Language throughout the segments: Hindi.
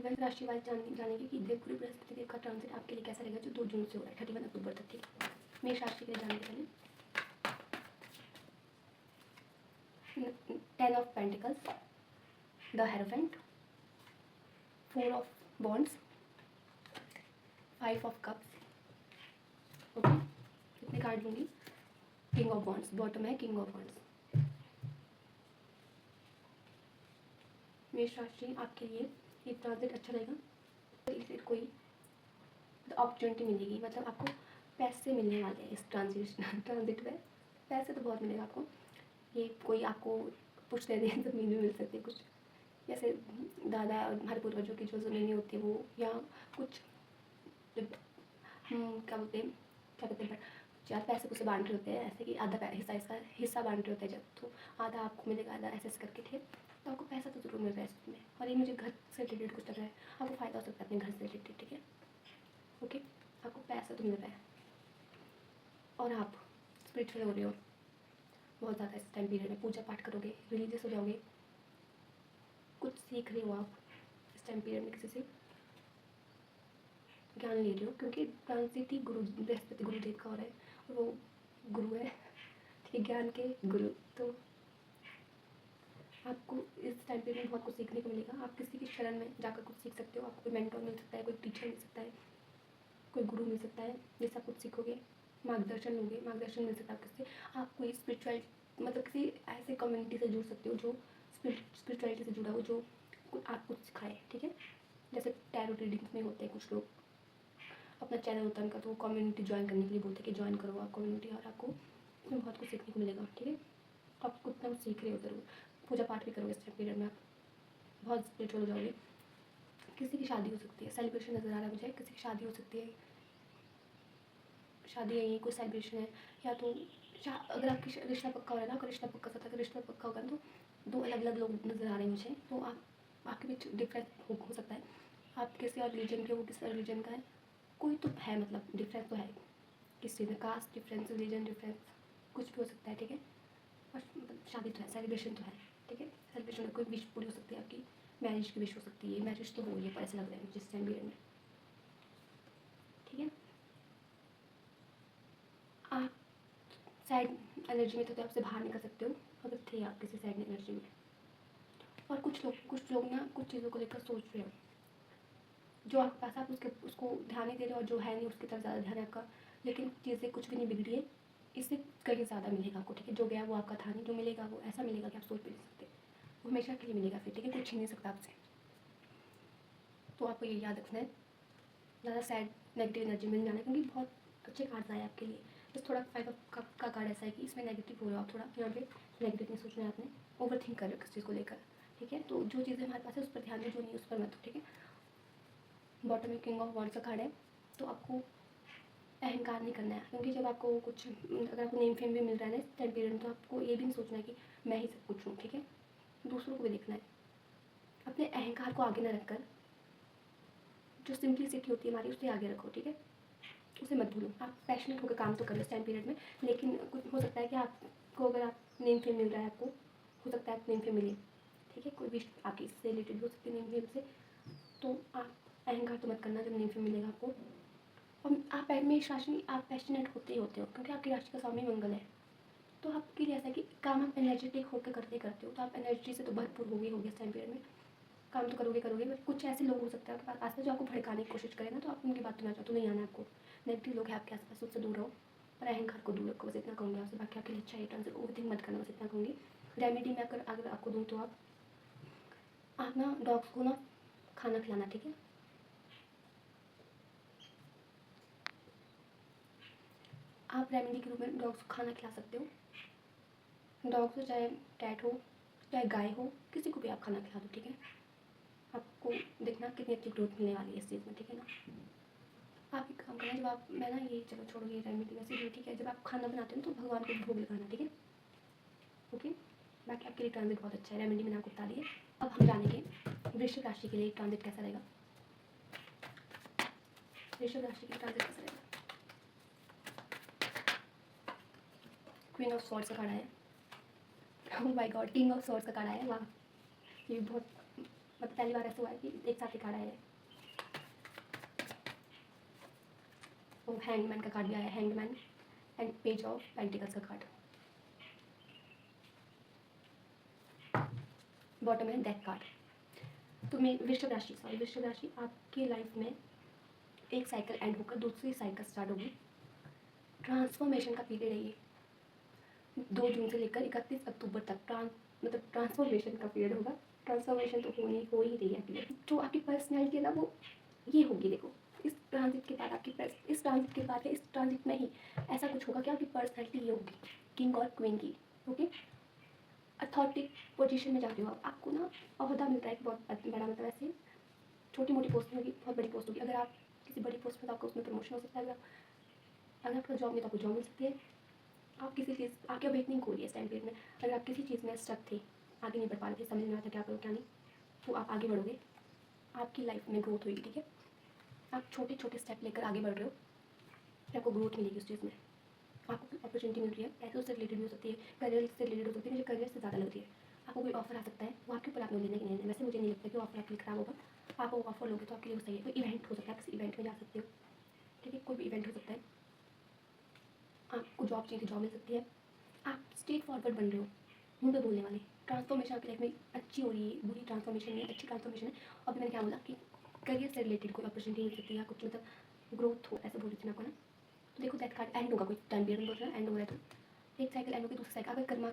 वृश्चिक राशि वाले जानेंगे कि देवगुरु बृहस्पति देव का ट्रांजिट आपके लिए कैसा रहेगा, जो 2 जून से हो रहा है 31 अक्टूबर तक। ठीक है, मेष राशि के लिए जानने पहले 10 of pentacles, the hierophant, 4 of bonds, 5 of cups. Okay, कितने कार्ड लूँगी? किंग ऑफ बॉन्ड्स, बॉटम है किंग ऑफ बॉन्ड्स। मेष राशि आपके लिए ये ट्रांजिट अच्छा रहेगा, तो इससे कोई अपॉर्चुनिटी मिलेगी, मतलब आपको पैसे मिलने वाले हैं इस ट्रांजिट में। पैसे तो बहुत मिलेगा आपको, ये कोई आपको पुश्ते दें ज़मीन भी मिल सकती है कुछ, जैसे दादा हमारे पूर्वजों की जो ज़मीनें होती है वो, या कुछ क्या बोलते हैं चार पैसे कुछ बांट रहे होते हैं, ऐसे कि आधा हिस्सा इसका हिस्सा बांट रहे होते हैं जब, तो आधा आपको मिलेगा आधा ऐसे करके। ठीक, तो आपको पैसा तो ज़रूर मिल रहा है इसमें। और ये मुझे घर से रिलेटेड कुछ लग रहा है, आपको फ़ायदा हो सकता है अपने घर से रिलेटेड। ठीक है, ओके, आपको पैसा तो मिल रहा है और आप स्पिरिचुअल हो रहे हो बहुत ज़्यादा इस टाइम पीरियड में। पूजा पाठ करोगे, रिलीजियस हो जाओगे, कुछ सीख रहे हो आप इस टाइम पीरियड में, किसी से ज्ञान ले रहे हो, क्योंकि ट्रांजिट ही गुरु बृहस्पति गुरुदेव का हो रहा है और वो गुरु है, ठीक है, ज्ञान के गुरु। तो आपको इस टाइम पीरियड में बहुत कुछ सीखने को मिलेगा। आप किसी की शरण में जाकर कुछ सीख सकते हो, आपको कोई मेंटर मिल सकता है, कोई टीचर मिल सकता है, कोई गुरु मिल सकता है जिससे आप कुछ सीखोगे, मार्गदर्शन लोगे, मार्गदर्शन मिल सकता है आपसे। आप कोई स्पिरिचुअल मतलब किसी ऐसे कम्युनिटी से जुड़ सकते हो जो स्पिरिचुअलिटी से जुड़ा हो, जो आप कुछ सिखाए। ठीक है, जैसे टैरो रीडिंग्स में होते हैं कुछ लोग, अपना चैनल होता है उनका, तो वो कम्युनिटी ज्वाइन करने के लिए बोलते हैं कि ज्वाइन करो आप कम्युनिटी, और आपको इसमें बहुत कुछ सीखने को मिलेगा। ठीक है, आप कुछ ना कुछ सीख रहे हो ज़रूर, पूजा पाठ भी करोगे इस टाइम पीरियड में, आप बहुत स्पिरिचुअल हो जाओगे। किसी की शादी हो सकती है, सेलिब्रेशन नज़र आ रहा है मुझे, किसी की शादी हो सकती है, शादी है, ये कोई सेलिब्रेशन है, या तो अगर आपकी रिश्ता पक्का हो रहा है ना, अगर रिश्ता पक्का होता है, अगर रिश्ता पक्का होगा तो 2 अलग अलग लोग नज़र आ रहे हैं मुझे, तो आपके बीच डिफरेंस हो सकता है। आप किसी और रिलीजन के, वो किसी और रिलीजन का है, कोई तो है, मतलब डिफरेंस तो है किस चीज़ में, कास्ट डिफरेंस, रिलीजन डिफरेंस, कुछ भी हो सकता है। ठीक है, और शादी तो है, सेलिब्रेशन तो है। ठीक है, सेलिब्रेशन में कोई विश पूरी हो सकती है आपकी, मैरिज की विश हो सकती है, मैरिज तो हो रही है पर ऐसा लग रहा है जिस टाइम पीरियड में। ठीक है, आप सैड एनर्जी में थे तो आपसे बाहर निकल सकते हो, अगर थे आप किसी सैड एनर्जी में। और कुछ लोग ना कुछ चीज़ों को लेकर सोच रहे हो, जो आपके पास आप उसको ध्यान नहीं दे रहे हो, और जो है नहीं उसकी तरफ ज़्यादा ध्यान है आपका, लेकिन चीज़ें कुछ भी नहीं बिगड़ी है, इससे कहीं ज़्यादा मिलेगा आपको। ठीक है, जो गया वो आपका था नहीं, जो मिलेगा वो ऐसा मिलेगा कि आप सोच भी नहीं सकते, वो हमेशा के लिए मिलेगा फिर। ठीक है, कुछ छीन नहीं सकता आपसे। तो आपको ये याद रखना है, ज़्यादा सैड नेगेटिव एनर्जी में नहीं जाना है, क्योंकि बहुत अच्छे कार्ड्स आए आपके लिए। बस थोड़ा 5 का कार्ड ऐसा है कि इसमें नेगेटिव हो रहे हो आप, थोड़ा यहाँ पे नेगेटिव नहीं सोचना है आपने, ओवर थिंक कर रहे हो किस चीज़ को लेकर। ठीक है, तो जो चीज़ें हमारे पास है उस पर ध्यान दो, जो नहीं उस पर मत दो। ठीक है, बॉटम में किंग ऑफ वॉन्ड्स का कार्ड है, तो आपको अहंकार नहीं करना है, क्योंकि जब आपको कुछ अगर आपको नेम फेम भी मिल रहा है ना इस टाइम पीरियड में, तो आपको ये भी नहीं सोचना है कि मैं ही सब कुछ हूँ। ठीक है, दूसरों को भी देखना है, अपने अहंकार को आगे ना रखकर जो सिंपलिसिटी होती है हमारी उसे आगे रखो। ठीक है, उसे मत भूलो। आप पैशनेट होकर काम तो करो इस टाइम पीरियड में, लेकिन कुछ हो सकता है कि आपको अगर आप नेम फेम मिल रहा है, आपको हो सकता है नेम फेम मिले। ठीक है, कोई विश आपकी इससे रिलेटेड भी हो सकती है नेम फेम से, तो आप अहंकार तो मत करना जब नेम फेम मिलेगा आपको। और आप मेष राशि, आप पैशनेट होते ही होते हो, क्योंकि आपकी राशि का स्वामी मंगल है, तो आपके लिए ऐसा है कि काम आप एनर्जेटिक होकर करते हो, तो आप एनर्जी से तो भरपूर होगे इस टाइम पीरियड में, काम तो करोगे। बट कुछ ऐसे लोग हो सकते हैं आपके पास जो आपको भड़काने की कोशिश करें ना, तो आप उनकी बात ना चाहो तो नहीं आना है आपको। नेगेटिव लोग हैं आपके आसपास, उससे दूर रहो, और अहंकार को दूर रखो, बस इतना कहूँगी आपसे। बाकी आपके लिए अच्छा है ट्रांसफर, ओवरथिंक मत करना, बस इतना कहूँगी। रेमेडी में अगर आपको दूँ तो आप ना डॉग्स को ना खाना खिलाना। ठीक है, आप रेमेडी के रूप में डॉग्स को खाना खिला सकते हो। डॉग्स हो चाहे कैट हो चाहे गाय हो, किसी को भी आप खाना खिला दो। ठीक है, आपको देखना कितनी अच्छी ग्रोथ मिलने वाली है इस चीज़ में। ठीक है ना, आप एक काम करना, जब आप मैं ना ये चलो छोड़ो ये रेमेडी वैसे भी। ठीक है, जब आप खाना बनाते हो तो भगवान को भोग लगाना। ठीक है, ओके। बाकी आपके लिए ट्रांजिट बहुत अच्छा है, रेमेडी मैंने आपको बता दी है। अब हम जानेंगे वृश्चिक राशि के लिए ट्रांजिट कैसा रहेगा। वृश्चिक राशि के लिए ट्रांजिट कैसा रहेगा। क्वीन ऑफ स्वॉर्ड्स का कार्ड है, oh my God, king of swords का कार्ड है। वाह, ये बहुत मतलब पहली बार ऐसा हुआ है कि एक साथ ही कार्ड आया है। तो हैंगमैन का कार्ड भी आया है, hangman and page of pentacles का कार्ड। बॉटम है डेथ कार्ड। तो मैं वृषभ राशि आपकी लाइफ में एक साइकिल एंड होकर दूसरी साइकिल स्टार्ट होगी। ट्रांसफॉर्मेशन का पीरियड है ये, 2 जून से लेकर 31 अक्टूबर तक मतलब ट्रांसफॉर्मेशन का पीरियड होगा। ट्रांसफॉर्मेशन तो हो ही रही है आपकी। जो आपकी पर्सनैलिटी है ना वो ये होगी। देखो इस ट्रांजिट के बाद इस ट्रांजिट में ही ऐसा कुछ होगा कि आपकी पर्सनैलिटी ये होगी, किंग और क्वीन की। ओके, अथॉरिटी पोजीशन में जाते हो आपको ना ओहदा मिलता है बहुत बड़ा, मतलब ऐसे छोटी मोटी पोस्ट होगी, बहुत बड़ी पोस्ट होगी। अगर आप किसी बड़ी पोस्ट में तो आपको उसमें प्रमोशन हो सकता है। अगर आपका जॉब में तो आपको जॉब मिल सकती है। आप किसी चीज़ आपकी अवेकनिंग हो रही है इस टाइम पीरियड में। अगर आप किसी चीज़ में स्टक थे, आगे नहीं बढ़ पा रहे थे, समझ में आता क्या करो क्या नहीं, तो आप आगे बढ़ोगे, आपकी लाइफ में ग्रोथ होगी। ठीक है, आप छोटे छोटे स्टेप लेकर आगे बढ़ रहे हो, फिर आपको ग्रोथ मिलेगी उस चीज़ में। आपको अपॉर्चुनिटी मिल रही है, पैसों से रिलेटेड भी हो सकती है, करियर से रिलेटेड हो सकती है। मुझे करियर से ज़्यादा लग रही है। आपको कोई ऑफर आ सकता है, वो आपके ऊपर आपने लेना कि नहीं। वैसे मुझे नहीं लगता कि ऑफर आपके लिए खराब होगा। आप वो ऑफर लोगे तो आपके लिए वो सही है। कोई इवेंट हो सकता है, आप किसी इवेंट में जा सकते हो। ठीक है, कोई भी इवेंट हो सकता है। आपको जॉब चाहिए तो जॉब मिल सकती है। आप स्ट्रेट फॉरवर्ड बन रहे हो, मुँह पे बोलने वाले। ट्रांसफॉर्मेशन आपकी लाइफ में अच्छी हो रही है, बुरी ट्रांसफॉर्मेशन है, अच्छी ट्रांसफॉर्मेशन है। अभी मैंने क्या बोला कि करियर से रिलेटेड कोई अपॉर्चुनिटी मिल सकती है या कुछ, मतलब ग्रोथ हो, ऐसे बोल रही थी आपको ना। तो देखो डेथ कार्ड एंड होगा, कोई टाइम पीरियड बोल रहा है एंड हो रहा है, तो एक साइकिल एंड होगी, दूसरी साइकिल। अगर कर्मा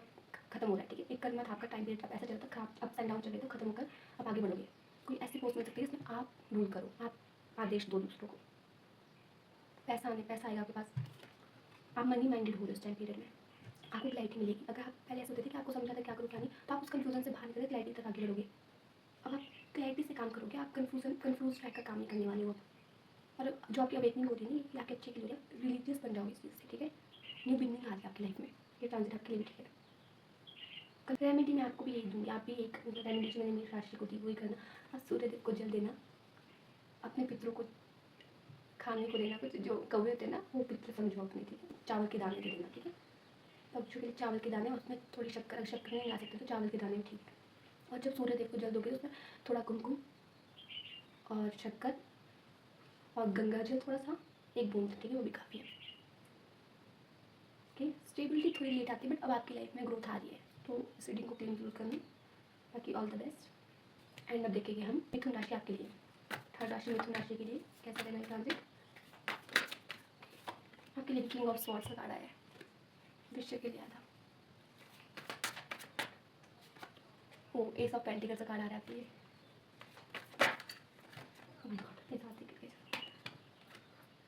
खत्म हो रहा है, ठीक है, एक कर्मा था आपका, टाइम पीरियड ऐसा चलता खराब, अप्स एंड डाउन चल रहे तो खत्म होकर आप आगे बढ़ोगे। कोई ऐसी पोस्ट मिल सकती है जिसमें आप रूल करो, आप आदेश दो दूसरों को। पैसा आएगा आपके पास। आप मनी माइंडेड हो रहे हो उस टाइम पीरियड में, आपको क्लैरिटी मिलेगी। अगर आप पहले ऐसे होते थे कि आपको समझ आता क्या करो क्या नहीं, तो आप उस कन्फ्यूजन से बाहर निकल क्लैरिटी तक आगे बढ़ोगे। अब आप क्लैरिटी से काम करोगे, आप कन्फ्यूज टाइप का काम नहीं करने वाले हो। और जो आपकी अवेकनिंग होती है ना, ये आपके अच्छे के लिए रिलीजियस बन जाओगे इस चीज़ से। ठीक है, न्यू बिगनिंग आ रही है आपकी लाइफ में, ये ट्रांजिट आपके लिए भी ठीक है। रेमेडी मैं आपको भी यही दूँगी, आप भी एक रेमेडी जो मैंने मेरी राशि को दी वही करना। आप सूर्यदेव को जल देना, अपने पितरों को खाने को देना, कुछ जो कौवे होते हैं ना वो पितर समझो अपने। ठीक है, चावल के दाने दे देना। ठीक है, पक्षियों के लिए चावल के दाने, और उसमें थोड़ी शक्कर नहीं ला सकते तो चावल के दाने ठीक है। और जब सूर्यदेव को जल दोगे तो उसमें थोड़ा कुमकुम और शक्कर और गंगा जल थोड़ा सा, एक बूंद, ठीक है, वो भी काफ़ी है। ओके, स्टेबिलिटी थोड़ी लेट आती है बट अब आपकी लाइफ में ग्रोथ आ रही है, तो इस रीडिंग को क्लीन यूज़ करना। बाकी ऑल द बेस्ट। एंड अब देखेंगे हम मिथुन राशि आपके लिए, थर्ड राशि मिथुन राशि के लिए कैसा रहना है ट्रांजिट। आपके लिए किंग ऑफ स्वॉर्ड्स का कार्ड आया है, विषय के लिए आया था। ओ एस ऑफ पेंटिकल्स का कार्ड आ रहा है आपके लिए।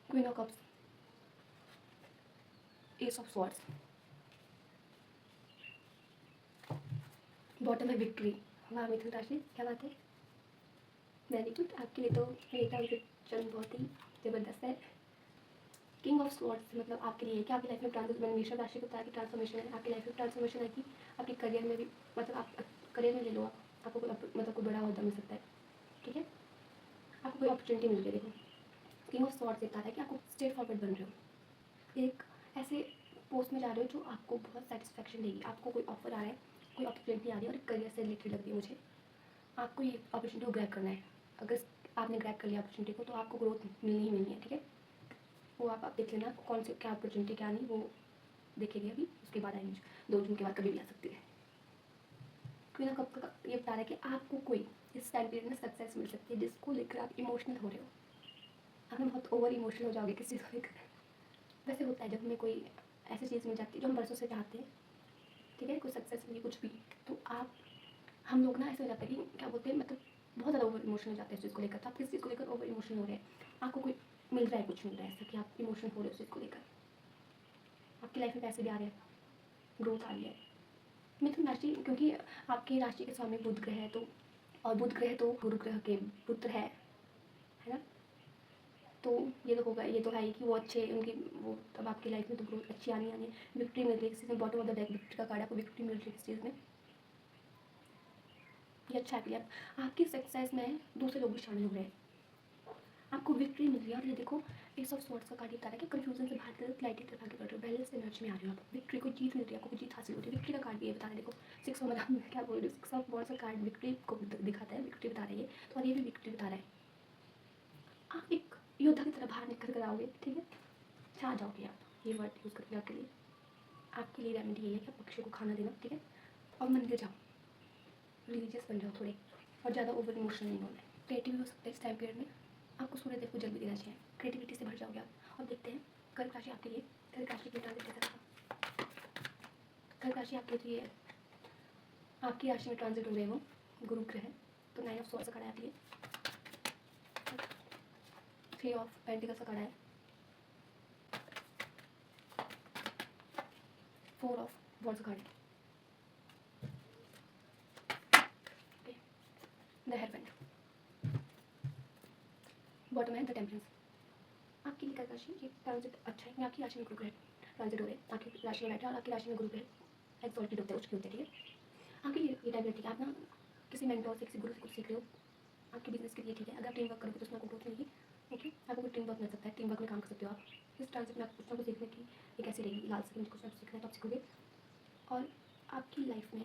Queen of cups, S of swords, bottom है विक्ट्री। वाह मिथुन राशि, क्या बात है, वेरी गुड। आपके लिए तो ये ट्रांजिट जन्म बहुत ही ज़बरदस्त है। किंग ऑफ स्वॉर्ड्स मतलब आपके लिए क्या, आपकी लाइफ में ट्रांजिट, मैंने मेषम राशि को बताया कि ट्रांसफॉर्मेशन है आपकी लाइफ में। ट्रांसफॉर्मेशन आएगी आपके करियर में भी, मतलब आप करियर में ले लो, आपको मतलब कोई बड़ा अहदा मिल सकता है। ठीक है, आपको कोई अपॉर्चुनिटी मिल रही है। देखो किंग ऑफ स्वॉर्ड्स कहता है कि आपको स्ट्रेट फॉरवर्ड बन रहे हो, एक ऐसे पोस्ट में जा रहे हो जो आपको बहुत सेटिस्फेक्शन देगी। आपको कोई ऑफर आ रहा है, कोई अपॉर्चुनिटी आ रही है और करियर से रिलेटेड लग रही है मुझे, आपको ये अपॉर्चुनिटी को ग्रैब करना है। अगर आपने ग्रैब कर लिया अपॉर्चुनिटी को तो आपको ग्रोथ मिलनी ही मिलनी है। ठीक है, वो आप देख लेना कौन सी क्या अपॉर्चुनिटी क्या नहीं, वो देखेंगे अभी, उसके बाद आएंगे 2 जून के बाद कभी भी आ सकती है। क्वीन ऑफ कप ये बता रहा है कि आपको कोई इस टाइम पीरियड में सक्सेस मिल सकती है जिसको लेकर आप इमोशनल हो रहे हो। आप बहुत ओवर इमोशनल हो जाओगे किसी चीज़ को लेकर। वैसे होता है जब हमें कोई ऐसी चीज़ मिल जाती है जो हम बरसों से चाहते हैं, ठीक है, कोई सक्सेस मिली कुछ भी, तो आप हम लोग ना ऐसे हो जाता है कि क्या बोलते हैं, मतलब बहुत ज़्यादा ओवर इमोशनल हो जाते हैं इस चीज़ को लेकर। तो आप किस चीज़ को लेकर ओवर इमोशनल हो रहे हैं, आपको कोई मिल रहा है, कुछ मिल रहा है ऐसा कि आप इमोशनल हो रहे हो उस चीज़ को लेकर। आपकी लाइफ में पैसे भी आ रहे हैं, ग्रोथ आ रही है। मिथुन राशि क्योंकि आपकी राशि के स्वामी बुध ग्रह है, तो और बुध ग्रह तो गुरु ग्रह के पुत्र है ना, तो ये तो होगा, ये तो है ही कि वो अच्छे उनकी वो, तब आपकी लाइफ में तो ग्रोथ अच्छी आनी है। विक्ट्री मिल रही है किसी में, bottom of the deck victory का कार्ड, आपको विक्ट्री मिल रही है किस चीज़ में, ये अच्छा है। आपकी सक्सेस में दूसरे लोग भी शामिल हो रहे हैं, आपको आपको विक्ट्री मिल रही है। और ये देखो एस ऑफ स्वॉर्ड्स का कार्ड बता रहा है कि कंफ्यूजन से बाहर कर क्लैरिटी की तरफ आगे बढ़ रहे हो, बैलेंस एनर्जी में आ रहे हो आप। विक्ट्री को जीत मिल रही है, आपको जीत हासिल हो रही है। विक्ट्री का कार्ड भी ये बता रहा है, देखो सिक्स ऑफ मतलब क्या बोल रही हूँ, सिक्स ऑफ वॉन्ड्स का कार्ड विक्ट्री को दिखाता है, विक्ट्री बता रही है। तो और ये भी विक्ट्री बता रहा है, आप एक योद्धा की तरह बाहर निकल कर आओगे, ठीक है, छा जाओगे आप, ये वर्ड यूज़ करके आपके लिए। आपके लिए रेमेडी यही है कि आप पक्षी को खाना देना, ठीक है, और मंदिर जाओ, रिलीजियस बन जाओ थोड़े, और ज़्यादा ओवर इमोशनल नहीं होना है। क्रिएटिव हो सकता है इस टाइम पीरियड में, आपको सूर्यदेव को जल भी देना चाहिए, क्रिएटिविटी से भर जाओगे आप। और देखते हैं कर्क राशि आपके लिए, कर्क राशि के ट्रांजिट कैसा रहा। कर्क राशि आपके लिए, आपकी राशि में ट्रांजिट हो रहे हैं वो गुरु ग्रह, तो 9 ऑफ स्वॉर्ड्स का कार्ड है आपके लिए, 3 ऑफ पेंटिकल्स का कार्ड है, 4 ऑफ वॉन्ड्स का कार्ड है, द हेयरबैंड, बॉटम है द टेम्परेंस। आपकी कर्क राशि ये ट्रांजिट अच्छा है, आपकी राशि में गुरु ग्रह ट्रांजिट हो रहे हैं, आपकी राशि में बैठा है और आपकी राशि में गुरु ग्रह एक्सॉल्टेड होते हैं, उच्च होते हैं, ठीक है। आपके लिए ये टाइम ठीक है, आप ना किसी मेंटोर से किसी गुरु से कुछ सीख रहे हो, आपके बिजनेस के लिए ठीक है। अगर टीम वर्क करोगे तो उसमें आपको ग्रोथ मिलेगी, ओके, आपको कुछ टीम वर्क मिल सकता है, टीम वर्क में काम कर सकते हो आप। इस ट्रांजिट में आप कुछ ना कुछ सीखने की एक ऐसी रहेगी लालसा कि मुझे कुछ ना कुछ सीखना है तो आप सीखोगे। और आपकी लाइफ में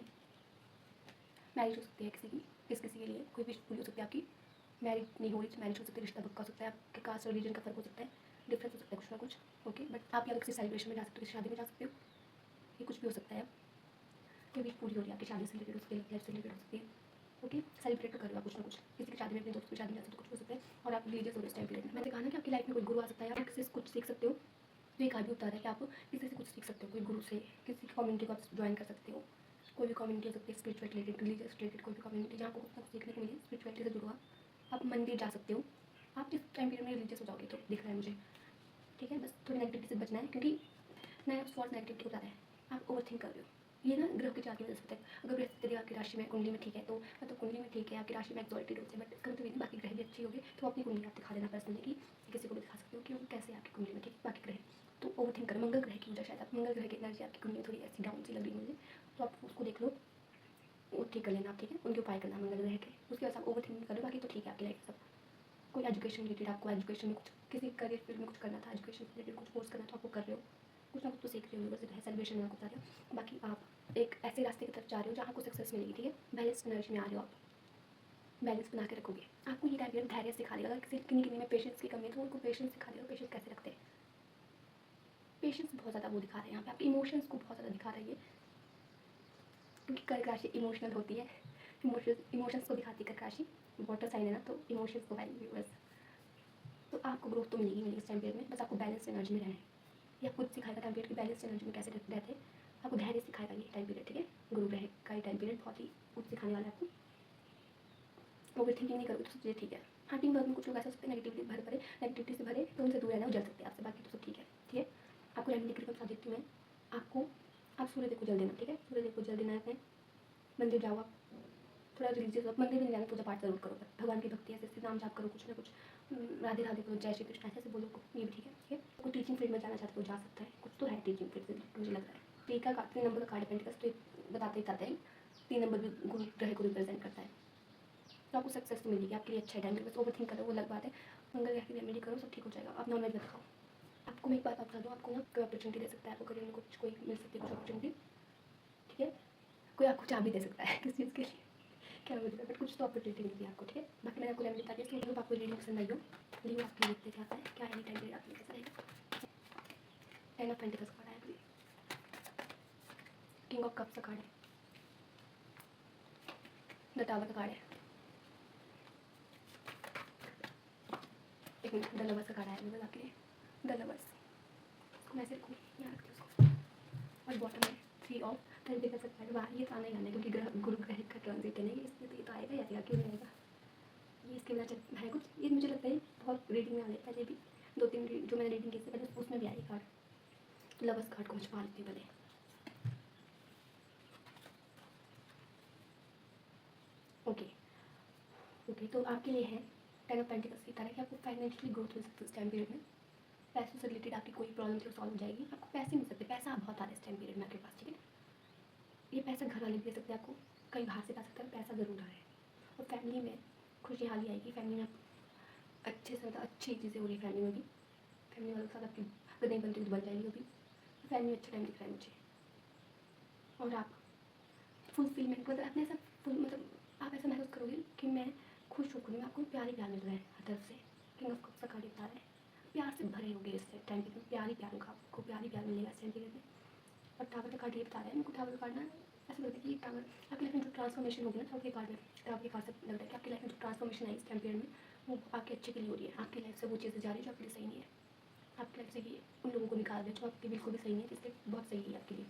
मैरिज हो सकती है किसी की, किसी के लिए कोई विश पूरी हो सकती है आपकी, मैरिज नहीं हो रही मैरिज हो सकती है, रिश्ता पक्का हो सकता है, आपके कास्ट और रिलीजन का फर्क हो सकता है, डिफरेंस हो सकता है कुछ ना कुछ, ओके। बट आप या किसी सेलिब्रेशन में जा सकते हो, किसी शादी में जा सकते हो, ये कुछ भी हो सकता है। कोई विश पूरी हो रही है आपकी शादी से रिलेटेड, उसके लाइफ से रिलेटेड हो सकती है, ओके। सेलिब्रेट तो कर रहे हो आप कुछ ना कुछ, किसी की शादी में, अपने दोस्त की शादी में जा सकते हो, कुछ हो सकता है। और आप रिलीजियस हो रहे हो इस टाइम पीरियड में। मैंने कहा ना कि आपकी लाइफ में कोई गुरु आ सकता है, आप किसी से कुछ सीख सकते हो। तो ये कार्ड भी बता रहा है कि आप किसी से कुछ सीख सकते हो, कोई गुरु से, किसी कम्युनिटी को आप ज्वाइन कर सकते हो, कोई भी कम्युनिटी हो सकती है, स्पिरिचुअल रिलेटेड, रिलीजियस रिलेटेड, कोई भी कम्युनिटी जहाँ आपको कुछ ना कुछ सीखने को मिले, स्पिरिचुअलिटी से जुड़ा हुआ। आप मंदिर जा सकते हो, आप इस टाइम पीरियड में रिलीजियस हो जाओगे तो दिख रहा है मुझे, ठीक है। बस थोड़ी नेगेटिविटी से बचना है, क्योंकि नया फॉल्स नेगेटिविटी को बता रहा है, आप ओवर थिंक कर रहे हो। ये ना ग्रह के चार्ट में मिल सकता है। अगर बृहस्पति आपकी राशि में कुंडली में ठीक है तो मतलब कुंडली में ठीक है, आपकी राशि में एक्सॉल्टेड होते हैं, बट इसका मतलब बाकी ग्रह भी अच्छी होगी, तो अपनी कुंडली आप दिखा देना पर्सनली की, किसी को भी दिखा सकते हो कि वो कैसे आपकी कुंडली में ठीक बाकी ग्रह। तो ओवर थिंक करें, मंगल ग्रह की वजह शायद आप मंगल ग्रह की एनर्जी आपकी कुंडली में थोड़ी ऐसी डाउन सी लग रही मुझे, तो आप उसको देख लो, वो ठीक कर लेना आप, ठीक है, उनके उपाय करना मंगल ग्रह के, उसके बाद आप ओवर थिंक करो, बाकी तो ठीक है आपकी लाइफ सब। कोई एजुकेशन रिलेटेड, आपको एजुकेशन में कुछ किसी करियर फील्ड में कुछ करना था, एजुकेशन रिलेटेड कुछ कोर्स करना था, आपको कर रहे हो, कुछ ना कुछ तो सीख रहे हो, यूनिवर्सिटी है, सेलिब्रेशन में आपको बता रहे हो। बाकी आप एक ऐसे रास्ते की तरफ जा रहे हो जहाँ आपको सक्सेस मिलेगी, ठीक है, बैलेंस एनर्जी में आ रहे हो आप, बैलेंस बना के रखोगे। आपको ये टाइम धैर्य सिखा देगा, अगर किसी किन्हीं में पेशेंस की कमी है तो उनको पेशेंस सिखा देगा, पेशेंस कैसे रखते हैं, पेशेंस बहुत ज़्यादा वो दिखा रहे हैं यहाँ पे, आपके इमोशंस को बहुत ज़्यादा दिखा रही है, क्योंकि कर्क राशि इमोशनल होती है, इमोशंस को दिखाती है कर्क राशि, वाटर साइन है ना, तो इमोशंस को वैल्यू बस। तो आपको ग्रोथ तो मिलेगी इस टाइम पीरियड में, बस आपको बैलेंस एनर्जी में रहना है। ये आपको सिखाएगा टाइम पीरियड की बैलेंस एनर्जी में कैसे रहते हैं, आपको धैर्य सिखाएगा ये टाइम पीरियड, ठीक है। गुरु ग्रह का ये टाइम पीरियड बहुत ही कुछ सिखाने वाला है आपको। ओवर थिंकिंग नहीं करोगे तो सब चीज़ें ठीक है। हाँ, टीम वर्क में कुछ लोग ऐसा सकते हैं नेगेटिविटी भरे नेगेटिविटी से भरे, तो उनसे दूर रहना, वो जल सकते हैं आपसे, बाकी तो सब ठीक है, ठीक है। आपको रेमेडी की बता देती हूँ मैं आपको, आप सूर्यदेव को जल देना, ठीक है, सूर्यदेव को जल देना है, मंदिर जाओ आप, थोड़ा रिलीजियस हो, मंदिर में जाना, पूजा पाठ जरूर करो, भगवान की भक्ति ऐसे नाम जाप करो, कुछ ना कुछ राधे राधे करो, जय श्री कृष्ण ऐसे बोलो, ये भी ठीक है, ठीक है। कोई टीचिंग फील्ड में जाना चाहते हो जा सकता है, कुछ तो है टीचिंग फील्ड से मुझे लग रहा है। 3 नंबर का कार्ड पेंटिकल्स तो बताते ही जाते हैं, 3 नंबर भी गुरु ग्रह को रिप्रेजेंट करता है, तो आपको सक्सेस तो मिलेगी, आपके लिए अच्छा टाइम। बस ओवर थिंक करो, वो अलग बात है, मंगल ग्रह की रेमेडी करो, सब ठीक हो जाएगा। आप नॉनवेज मत खाओ। आपको मैं एक बात बता दूँ, आपको ना कोई अपॉर्चुनिटी दे सकता है, आपको करियर में कुछ कोई मिल सकती है, कुछ अपॉर्चुनिटी, ठीक है। कोई आपको चाबी दे सकता है किस चीज़ के लिए, क्या बोलते हैं, बट कुछ तो अपॉर्चुनिटी मिलती है आपको, ठीक है। बाकी मैंने आपको रेमेडी बता दिया, तो आपको रीडिंग पसंद आई हो, रीडिंग आपके लिए देखते क्या आता है, क्या एनी टाइम पीरियड आपके कैसा रहेगा। 10 ऑफ पेंटिकल्स का कार्ड है अभी, किंग ऑफ कप्स का कार्ड है, द टावर का कार्ड है, एक मिनट, द लवर्स का कार्ड है अवेलेबल आपके लिए, द लवर्स, इसको मैं ऐसे रखूँ, यहाँ रखती हूँ उसको, और बॉटम में 3 ऑफ पेंटिकल्स का कार्ड। वाह, ये तो आना ही आना है, क्योंकि गुरु ग्रह का ट्रांजिट है ना, इसमें तो ये तो आएगा ही आएगा, क्यों नहीं आएगा। ये इसके बिना चल है कुछ, ये मुझे लगता है बहुत रीडिंग में आने पहले भी 2-3 जो मैंने रीडिंग की इससे पहले उसमें भी आई कार्ड। लवर्स कार्ड को छुपा लेती हूँ पहले, ओके ओके। तो आपके लिए है 10 ऑफ पेंटिकल्स की तरह कि आपको फाइनेंशियली ग्रोथ मिल सकती है इस टाइम पीरियड में, पैसों से रिलेटेड आपकी कोई प्रॉब्लम थी वो सॉल्व हो जाएगी, आपको पैसे मिल सकते हैं, पैसा बहुत आ रहा है इस टाइम पीरियड में आपके पास, ठीक है। ये पैसा घर वाले भी दे सकते हैं आपको, कहीं बाहर से पा सकते हैं, पैसा ज़रूर आ रहा है। और फैमिली में खुशहाली आएगी, फैमिली में अच्छे से मतलब अच्छी चीज़ें हो रही है फैमिली में भी, फैमिली वालों के साथ आपकी अगर नहीं बनती तो बन जाएगी अभी, फैमिली में अच्छा टाइम दिख रहा है मुझे। और आप फुलफिलमेंट मतलब अपने साथ फुल मतलब आप ऐसा महसूस करोगे कि मैं खुश होकर मैं आपको प्यार ही प्यार मिल रहा है हर तरफ से। किंग ऑफ कप्स का कार्ड बता रहा है प्यार से भरे होगे इस टाइम पीरियड में, प्यार ही प्यार होगा आपको, प्यार ही प्यार मिलेगा इस टाइम पीरियड में। और टावर का कार्ड ये बता रहा है, मेरे को टावर का कार्ड ना ऐसा लगता है कि टावर आपकी लाइफ में जो ट्रांसफॉर्मेशन होगी ना, टावर के कार्ड में, टावर के कार्ड से लग रहा है कि आपकी लाइफ में जो ट्रांसफॉर्मेशन आई इस टाइम पीरियड में वो आपके अच्छे के लिए हो रही है। आपकी लाइफ से वो चीज़ें जा रही है जो आपके लिए सही नहीं है, आपकी लाइफ से ये उन लोगों को निकाल रहे जो आपके बिल्कुल भी सही नहीं है, जिसके बहुत सही है आपके लिए।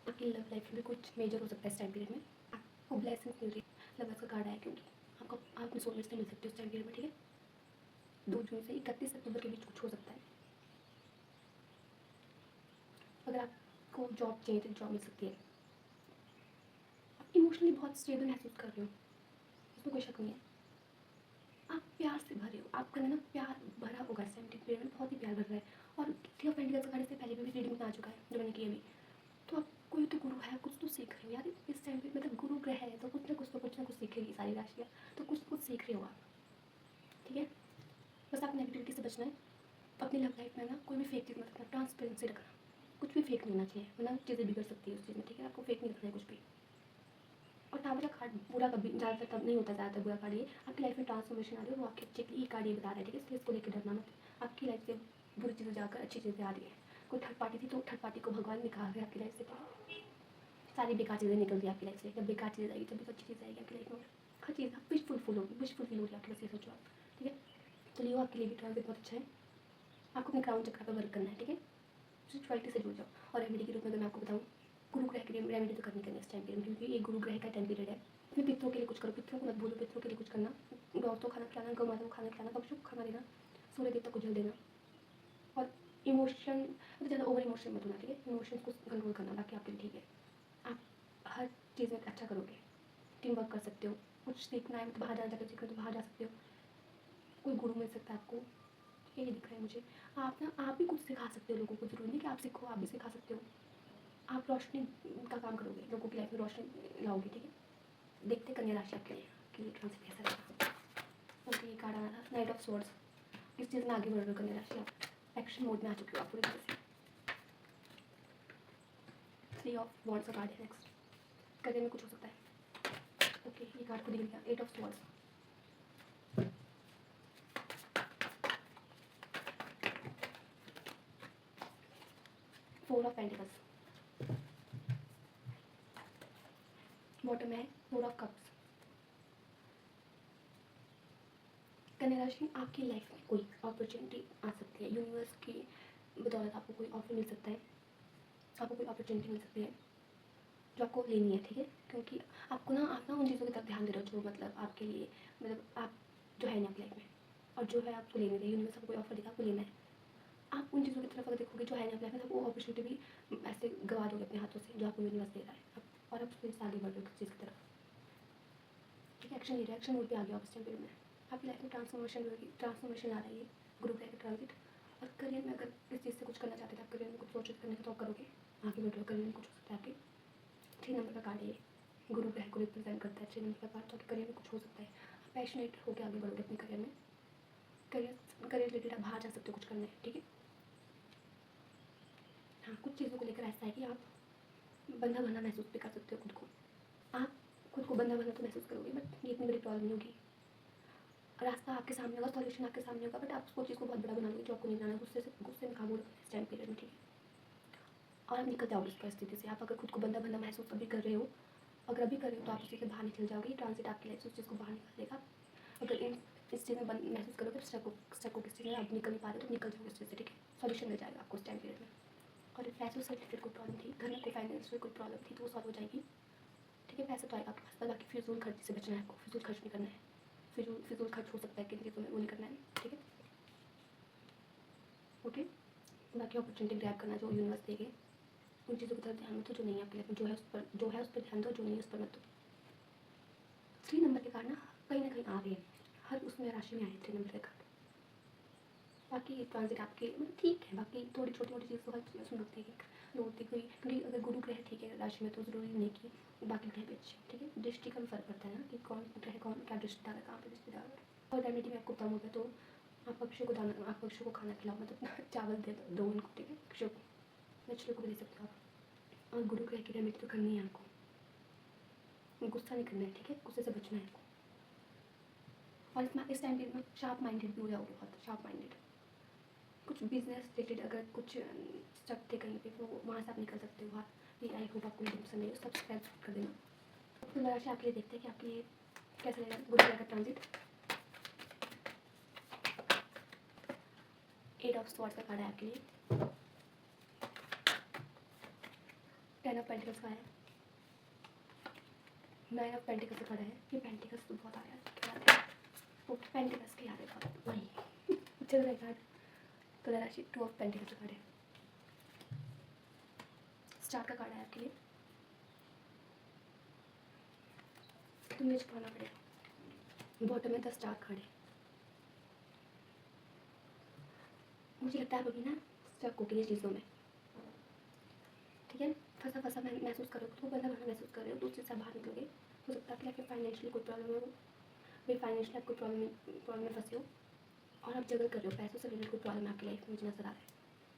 आपकी लव लाइफ में भी कुछ मेजर हो सकता है इस टाइम पीरियड में, आपको ब्लेसिंग्स मिल रही है। लव का कार्ड आया क्योंकि आपको आप अपने सोलमेट से मिल सकते हो इस टाइम पीरियड में, ठीक है। 2 जून से 31 अक्टूबर के बीच कुछ हो सकता है। अगर आपको जॉब चाहिए तो जॉब मिल सकती है। आप इमोशनली बहुत स्टेबल महसूस कर रहे हो, इसमें कोई शक नहीं है। आप प्यार से भरे हो, आपका ना प्यार भरा होगा इस टाइम पीरियड में, बहुत ही प्यार भर रहा है। और थ्री ऑफ पेंटिकल्स का कार्ड इससे पहले भी रीडिंग में आ चुका है जो मैंने की अभी। तो आप कोई तो गुरु है, कुछ तो सीख रहे हो यार इस टाइम पे, मतलब गुरु ग्रह है तो कुछ ना कुछ सीखेगी सारी राशियाँ, तो कुछ ना कुछ सीख रहे हो आप, ठीक है। बस आप नेगेटिविटी से बचना है। अपनी लव लाइफ में ना कोई भी फेक चीज़ मत रखना, ट्रांसपेरेंसी रखना, कुछ भी फेक नहीं होना चाहिए वरना चीज़ें बिगड़ सकती है उस चीज़ में, ठीक है। आपको फेक नहीं रखना है कुछ भी। और टावर का कार्ड बुरा कभी ज़्यादातर तब नहीं होता, ज़्यादातर बुरा कार्ड ये आपकी लाइफ में ट्रांसफॉर्मेशन आ रही है वो आपके अच्छे के लिए कार्ड ये बता रहा है, ठीक है। इसलिए इसको लेकर डरना मत, आपकी लाइफ से बुरी चीज़ें जाकर अच्छी चीज़ें आ रही है। कोई थर्ड पार्टी थी तो थर्ड पार्टी को भगवान निकाल रहे आपकी लाइफ से, सारी बेकार चीज़ें निकल रही है आपकी लाइफ से। जब बेकार चीज़ें आएगी तभी तो अच्छी चीज़ आएगी आपकी लाइफ में। हर चीज़ आप विशफुल फुल होगी, विशफुल फील हो रही है आपकी, बस ये सोचो आप, ठीक है। तो लियो आपके लिए भी ट्रांजिट बहुत अच्छा है, आपको अपने क्राउन चक्र पर वर्क करना है, ठीक है। स्पिरिचुअलिटी से जुड़ जाओ। और रेमेडी के रूप में अगर मैं आपको बताऊँ, गुरु ग्रह की रेमेडी तो करनी करनी है इस टाइम पीरियड, क्योंकि ये गुरु ग्रह का टाइम पीरियड है। अपने पितरों के लिए कुछ करो, पितरों को मत भूलो, पितरों के लिए कुछ करना, औरतों को खाना खिलाना, गौ माता को खाना खिलाना, पक्षियों को खाना देना, सूर्य देवता को जल देना। और इमोशन मतलब ज़्यादा ओवर इमोशन मत होना, ठीक है। इमोशंस को कंट्रोल करना, बाकी आपके लिए ठीक है। आप हर चीज़ में अच्छा करोगे, टीम वर्क कर सकते हो, कुछ सीखना है तो बाहर जाना चाहते हो सीखना तो बाहर जा सकते हो, कोई गुरु मिल सकता है आपको, ठीक है। ये दिख रहा है मुझे। आप ना आप भी कुछ सिखा सकते हो लोगों को, ज़रूरी नहीं कि आप सीखो, आप भी सिखा सकते हो। आप रोशनी का काम करोगे, लोगों की लाइफ में रोशनी लाओगे, ठीक है। देखते कन्या राशि आपके लिए कि ट्रांसिट कैसा रहेगा। ओके, ये कार्ड आना था नाइट ऑफ स्वॉर्ड्स। किस चीज़ में आगे बढ़ रहे हो कन्या राशि, आप एक्शन मोड में आ चुके हो आप पूरी तरह से। 3 ऑफ वॉन्ड्स का कार्ड है नेक्स्ट, करियर में कुछ हो सकता है। ओके, ये कार्ड को दिख गया 8 of swords. 4 of pentacles, bottom है 4 ऑफ कप्स। कन्या राशि, आपकी लाइफ में कोई अपॉर्चुनिटी आ सकती है, यूनिवर्स की बदौलत आपको कोई ऑफर मिल सकता है, आपको कोई अपॉर्चुनिटी मिल सकती है जो आपको लेनी है, ठीक है। क्योंकि आपको ना आप ना उन चीज़ों की तरफ ध्यान दे रहे हो जो मतलब आपके लिए मतलब आप जो है नहीं आपकी लाइफ में, और जो है आपको लेने दे, यूनिवर्स आपको कोई ऑफर देगा आपको लेना है। आप उन चीज़ों की तरफ अगर देखोगे जो है नहीं आपकी लाइफ में, तो वो अपॉर्चुनिटी भी ऐसे गवा दोगे अपने हाथों से जो आपको यूनिवर्स दे रहा है और आप उससे आगे बढ़ रहे हो किस चीज़ की तरफ, ठीक है। एक्शन ले रहे हो, एक्शन मोड पे आ गया आप इस टाइम पीरियड में। आपकी लाइफ में ट्रांसफॉर्मेशन आ रही है, गुरु ग्रह का ट्रांजिट। और करियर में अगर किस चीज़ से कुछ करना चाहते थे, आप करियर में कुछ सोच करने का तो आप करोगे, आगे बढ़ रहे हो, करियर में कुछ हो सकता है आपके। 3 नंबर का कार्ड है ये, गुरु ग्रह को रिप्रेजेंट करता है 3 नंबर का कार्ड, तो आपके करियर में कुछ हो सकता है। आप पैशनेट होकर आगे बढ़ोगे अपने करियर में, करियर रिलेटेड आप बाहर जा सकते हो कुछ करने, ठीक है। हाँ, कुछ चीज़ों को लेकर ऐसा है कि आप बंधा बंधा महसूस भी कर सकते हो खुद को, आप खुद को बंधा बंधा तो महसूस करोगे, बट ये इतनी बड़ी प्रॉब्लम नहीं होगी। रास्ता आपके सामने होगा, सॉल्यूशन आपके सामने होगा, बट आप उसको चीज़ को बहुत बड़ा बना लोगे जो आपको नहीं बनाना, गुस्से में काबू रखना इस टाइम पीरियड में, ठीक है। और आप निकल जाओगे इस परिस्थिति से। आप अगर खुद को बंधा बंधा महसूस अभी कर रहे हो, अगर अभी कर रहे हो तो आप उसी से बाहर निकल जाओगे। ट्रांजिट आपकी लाइफ से उस चीज़ को बाहर निकालेगा। अगर इस चीज़ में महसूस करोगे तो स्टक हो किस चीज़ में आप निकल नहीं पा रहे तो निकल जाओगे इस चीज़ से, ठीक है। सॉल्यूशन मिल जाएगा आपको उस टाइम पीरियड में। और पैसों से रिलेटेड कोई प्रॉब्लम थी, घर में कोई फाइनेंस में कोई प्रॉब्लम थी तो वो सॉल्व हो जाएगी, ठीक है। पैसा तो आएगा आपके पास, पर बाकी फिजूल खर्च से बचना है आपको, फिजूल खर्च नहीं करना है। फिजूल खर्च हो सकता है किन चीज़ों में, वो नहीं करना है, ठीक है। ओके, बाकी अपॉर्चुनिटी ग्रैब करना जो यूनिवर्स देंगे, उन चीज़ों की तरफ ध्यान मत दो जो नहीं है आपकी लाइफ में, जो है उस पर ध्यान दो, जो नहीं है उस पर मत दो। 3 नंबर के कार्ड ना कहीं आ रहे हैं, हर उसमें राशि में आए 3 नंबर के कार्ड। बाकी ट्रांजिट आपके मतलब ठीक है, बाकी थोड़ी छोटी मोटी चीज़ तो हर चीज़ उसमें होती है, होती कोई, क्योंकि अगर गुरु ग्रह ठीक है राशि में तो ज़रूरी नहीं कि बाकी ग्रह भी अच्छे, ठीक है। दृष्टि का भी फर्क पड़ता है ना कि कौन ग्रह कौन क्या दृष्टि डाल रहा है, कहाँ पर दृष्टि डाल रहा है। और रेमेडी में आपको कम होगा तो आप पक्षियों को खाना खिलाओ, मतलब चावल दो उनको, ठीक है, पक्षियों को, मछलियों को भी दे सकते हो आप। और गुरु ग्रह की रेमेडी तो करनी है आपको, गुस्सा नहीं करना है, ठीक है, गुस्से से बचना है आपको। और इस टाइम पीरियड में शार्प माइंडेड भी हो जाओगे, बहुत शार्प माइंडेड। कुछ बिजनेस रिलेटेड अगर कुछ स्टक थे कहीं पे, तो वहाँ से आप निकल सकते हो बाहर। आई होप आपको पसंद है, सब्सक्राइब कर देना। तो जरा से आपके लिए देखते हैं कि आपके लिए कैसा रहेगा गुरु ग्रह का ट्रांजिट। 8 ऑफ स्वॉर्ड्स का कार्ड है आपके लिए, 10 ऑफ पेंटिकल्स का है, 9 ऑफ पेंटिकल्स का कार्ड है। ये पेंटिकल्स तो बहुत आया है, वो पेंटिकल्स के याद है बहुत वही चल रहा है कार्ड। तो राशि 2 ऑफ पेंटिकल्स का कार्ड है, स्टार का कार्ड है आपके लिए। तो मुझे छुपाना पड़ेगा, बॉटम में 10 स्टार कार्ड है। मुझे लगता है आप अभी ना स्टक हो गई चीज़ों में, ठीक है, फंसा फंसा महसूस कर रहे हो, तो बंदा बना महसूस कर रहे हो, तो उस चीज़ से बाहर निकलोगे। हो सकता है कि आपके फाइनेंशियली कोई प्रॉब्लम हो, भाई फाइनेंशियली आप कोई प्रॉब्लम में फंसे हो और आप जगल कर रहे हो, पैसों से रिलेटेड कोई प्रॉब्लम आपकी लाइफ में मुझे नजर आ रहा है,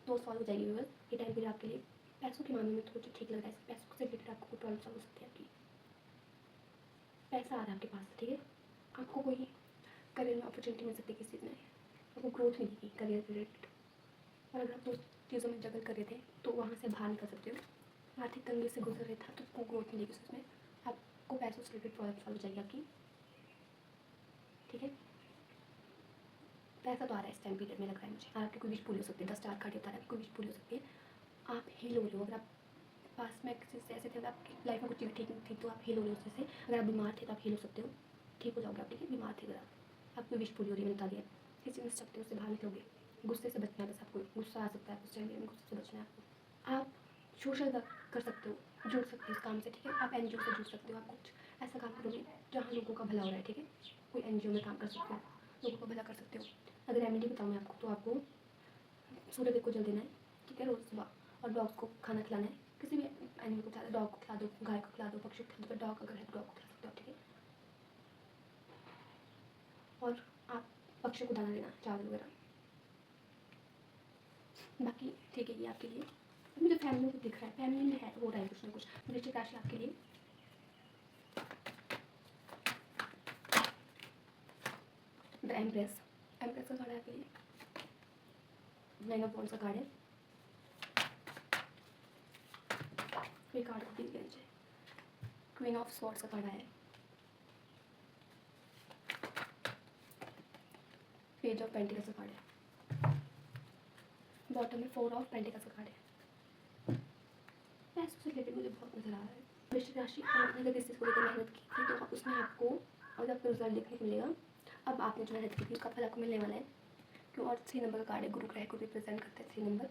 तो सॉल्व हो जाएगी। बस ये टाइम पीरियड आपके लिए पैसों के मामले में थोड़ा ठीक लग रहा है, पैसों से रिलेटेड आपको कोई प्रॉब्लम सॉल्व हो सकती है आपकी। पैसा आ रहा है आपके पास, ठीक है, आपको कोई करियर में अपॉर्चुनिटी मिल सकती है, किसी चीज़ में आपको ग्रोथ मिलेगी करियर रिलेटेड। और अगर आप दो चीज़ों में जगल कर रहे थे तो वहाँ से बाहर निकल सकते हो। आर्थिक तंगी से गुजर रहे था तो आपको ग्रोथ मिलेगी उसमें, आपको पैसों से रिलेटेड प्रॉब्लम सॉल्व हो जाएगी आपकी, ठीक है। पैसा तो आ रहा है इस टाइम पीरियड में, लग रहा है मुझे। आपकी कोई विश पूरी हो सकती है, 10 स्टार कार्ड बता रहा है, कोई विश पूरी हो सकती है। आप हील हो रहे हो, अगर आप पास में किसी से ऐसे थे, अगर आपकी लाइफ में कुछ चीज़ ठीक नहीं थी तो आप हील हो रहे हो उससे। अगर आप बीमार थे तो आप हील हो सकते हो, ठीक हो जाओगे आप, ठीक है। बीमार थे अगर आपकी विश पूरी हो रही है, मैंने बता दिया। किसी में सकते हो उससे बाहर निकलोगे। गुस्से से बचना है, बस आपको गुस्सा आ सकता है उस टाइम में, गुस्से से बचना है आपको। आप सोशल वर्क कर सकते हो, जुड़ सकते हो इस काम से, ठीक है। आप NGO से जुड़ सकते हो, आप कुछ ऐसा काम करोगे जहाँ लोगों का भला हो रहा है, ठीक है। कोई NGO में काम कर सकते हो, लोगों का भला कर सकते हो। अगर रेमेडी बताऊँ मैं आपको, तो आपको सूर्यदेव को जल देना है, ठीक है, रोज़ सुबह। और डॉग को खाना खिलाना है, किसी भी एनिमल को खिला दो, डॉग को खिला दो, गाय को खिला दो, पक्षी को खिला दो, डॉग अगर है तो डॉग को खिला सकते हो, ठीक है। और आप पक्षी को दाना देना, चावल वगैरह, बाकी ठीक है। ये आपके लिए मुझे फैमिली को दिख रहा है, फैमिली में है हो रहा है कुछ ना कुछ। वृश्चिक राशि आपके लिए द एम्प्रेस का कार्ड है आपके लिए, 9 ऑफ वॉन्ड्स का कार्ड है। ये कार्ड को प्लीज लीजिए, क्वीन ऑफ स्वॉर्ड्स का कार्ड है, पेज ऑफ पेंटिकल्स का कार्ड है, बॉटम में 4 ऑफ पेंटिकल्स का कार्ड है। पैसों से रिलेटेड मुझे बहुत नजर आ रहा है। वृश्चिक राशि, आपने अगर किसी चीज़ को लेकर मेहनत की थी तो उसमें आपको और आपको रिजल्ट देखने को मिलेगा। अब आपने जो मेहनत की थी उसका फल आपको मिलने वाला है, क्यों। और 3 नंबर का कार्ड है, गुरु ग्रह को रिप्रेजेंट करते हैं 3 नंबर।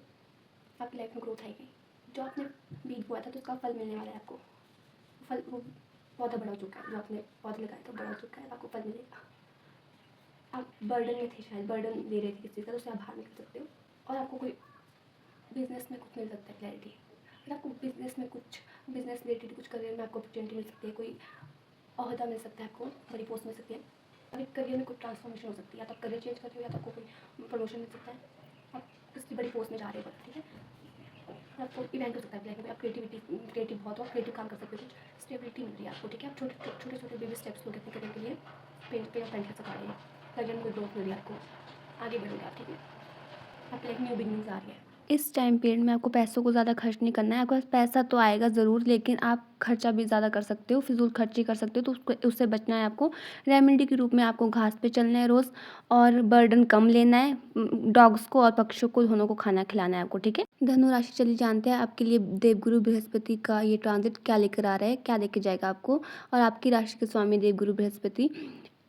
आपकी लाइफ में ग्रोथ आएगी, जो आपने बीज बोया था तो उसका फल मिलने वाला है आपको। फल वो पौधा बड़ा हो चुका है, जो आपने पौधे लगाए थे बड़ा हो चुका है, आपको फल मिलेगा। आप बर्डन में थे, शायद बर्डन ले रहे थे किसी चीज़ का, तो उससे आप बाहर निकल सकते हो। और आपको कोई बिजनेस में कुछ मिल सकता है, क्लैरिटी। अगर आपको बिजनेस रिलेटेड कुछ करियर में आपको अपॉर्चुनिटी मिल सकती है, कोई ओहदा मिल सकता है, आपको बड़ी पोस्ट मिल सकती है। अगर करियर में कोई ट्रांसफॉर्मेशन हो सकती है, या तो आप करियर चेंज करते हो या तो आपको कोई प्रमोशन मिल सकता है, आप किसी बड़ी पोस्ट में जा रहे हो, ठीक है। आपको इवेंट हो सकता है लाइफ में, आप क्रिएटिव बहुत हो, क्रिएटिव काम कर सकते हो, कुछ स्टेबिलिटी मिल रही है आपको, ठीक है। आप छोटे छोटे बेबी स्टेप्स लोगे अपने करियर के लिए, पे ऑफ पेंटिकल्स का कार्ड है, करियर में कोई ग्रोथ मिल रही है आपको, आगे बढ़ोगे आप, ठीक है। आपकी लाइफ न्यू बिगनिंग्स आ रही है। इस टाइम पीरियड में आपको पैसों को ज़्यादा खर्च नहीं करना है। आपके पास पैसा तो आएगा ज़रूर, लेकिन आप खर्चा भी ज़्यादा कर सकते हो, फिजूल खर्ची कर सकते हो, तो उससे बचना है आपको। रेमेडी के रूप में आपको घास पे चलना है रोज़, और बर्डन कम लेना है। डॉग्स को और पक्षियों को दोनों को खाना खिलाना है आपको, ठीक है। धनु राशि, चलिए जानते हैं आपके लिए देवगुरु बृहस्पति का ये ट्रांजिट क्या लेकर आ रहा है, क्या लेके जाएगा आपको। और आपकी राशि के स्वामी देवगुरु बृहस्पति,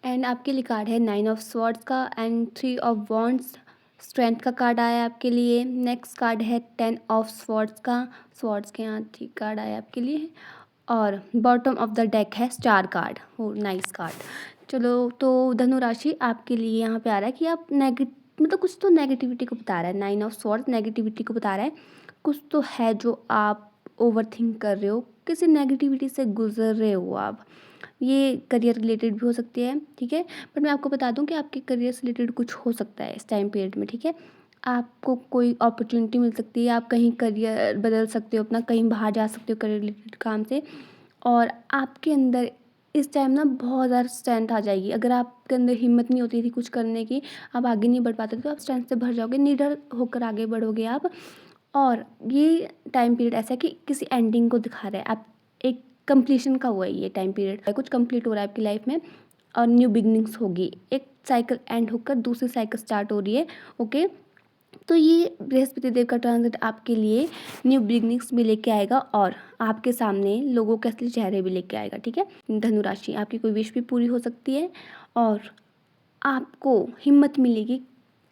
एंड आपके लिए कार्ड है 9 ऑफ स्वॉर्ड्स का एंड 3 ऑफ वॉन्ड्स, स्ट्रेंथ का कार्ड आया आपके लिए। नेक्स्ट कार्ड है 10 ऑफ स्वॉर्ड्स का, स्वॉर्ड्स के यहाँ ठीक कार्ड आया आपके लिए। और बॉटम ऑफ द डेक है स्टार कार्ड, हो नाइस कार्ड। चलो, तो धनु राशि आपके लिए यहाँ पे आ रहा है कि आप मतलब कुछ तो नेगेटिविटी को बता रहा है। 9 ऑफ स्वॉर्ड्स नेगेटिविटी को बता रहा है, कुछ तो है जो आप ओवर थिंक कर रहे हो, किसी नेगेटिविटी से गुजर रहे हो आप, ये करियर रिलेटेड भी हो सकती है, ठीक है। बट मैं आपको बता दूं कि आपके करियर से रिलेटेड कुछ हो सकता है इस टाइम पीरियड में, ठीक है। आपको कोई अपॉर्चुनिटी मिल सकती है, आप कहीं करियर बदल सकते हो अपना, कहीं बाहर जा सकते हो करियर रिलेटेड काम से। और आपके अंदर इस टाइम ना बहुत ज़्यादा स्ट्रेंथ आ जाएगी। अगर आपके अंदर हिम्मत नहीं होती थी कुछ करने की, आप आगे नहीं बढ़ पाते, तो आप स्ट्रेंथ से भर जाओगे, निडर होकर आगे बढ़ोगे आप। और ये टाइम पीरियड ऐसा है कि किसी एंडिंग को दिखा रहा है, आप एक कंप्लीशन का हुआ है ये टाइम पीरियड, कुछ कंप्लीट हो रहा है आपकी लाइफ में और न्यू बिगनिंग्स होगी। एक साइकिल एंड होकर दूसरी साइकिल स्टार्ट हो रही है, ओके। तो ये बृहस्पति देव का ट्रांजिट आपके लिए न्यू बिगनिंग्स भी लेके आएगा और आपके सामने लोगों के असली चेहरे भी लेके आएगा, ठीक है। धनु राशि, आपकी कोई विश भी पूरी हो सकती है और आपको हिम्मत मिलेगी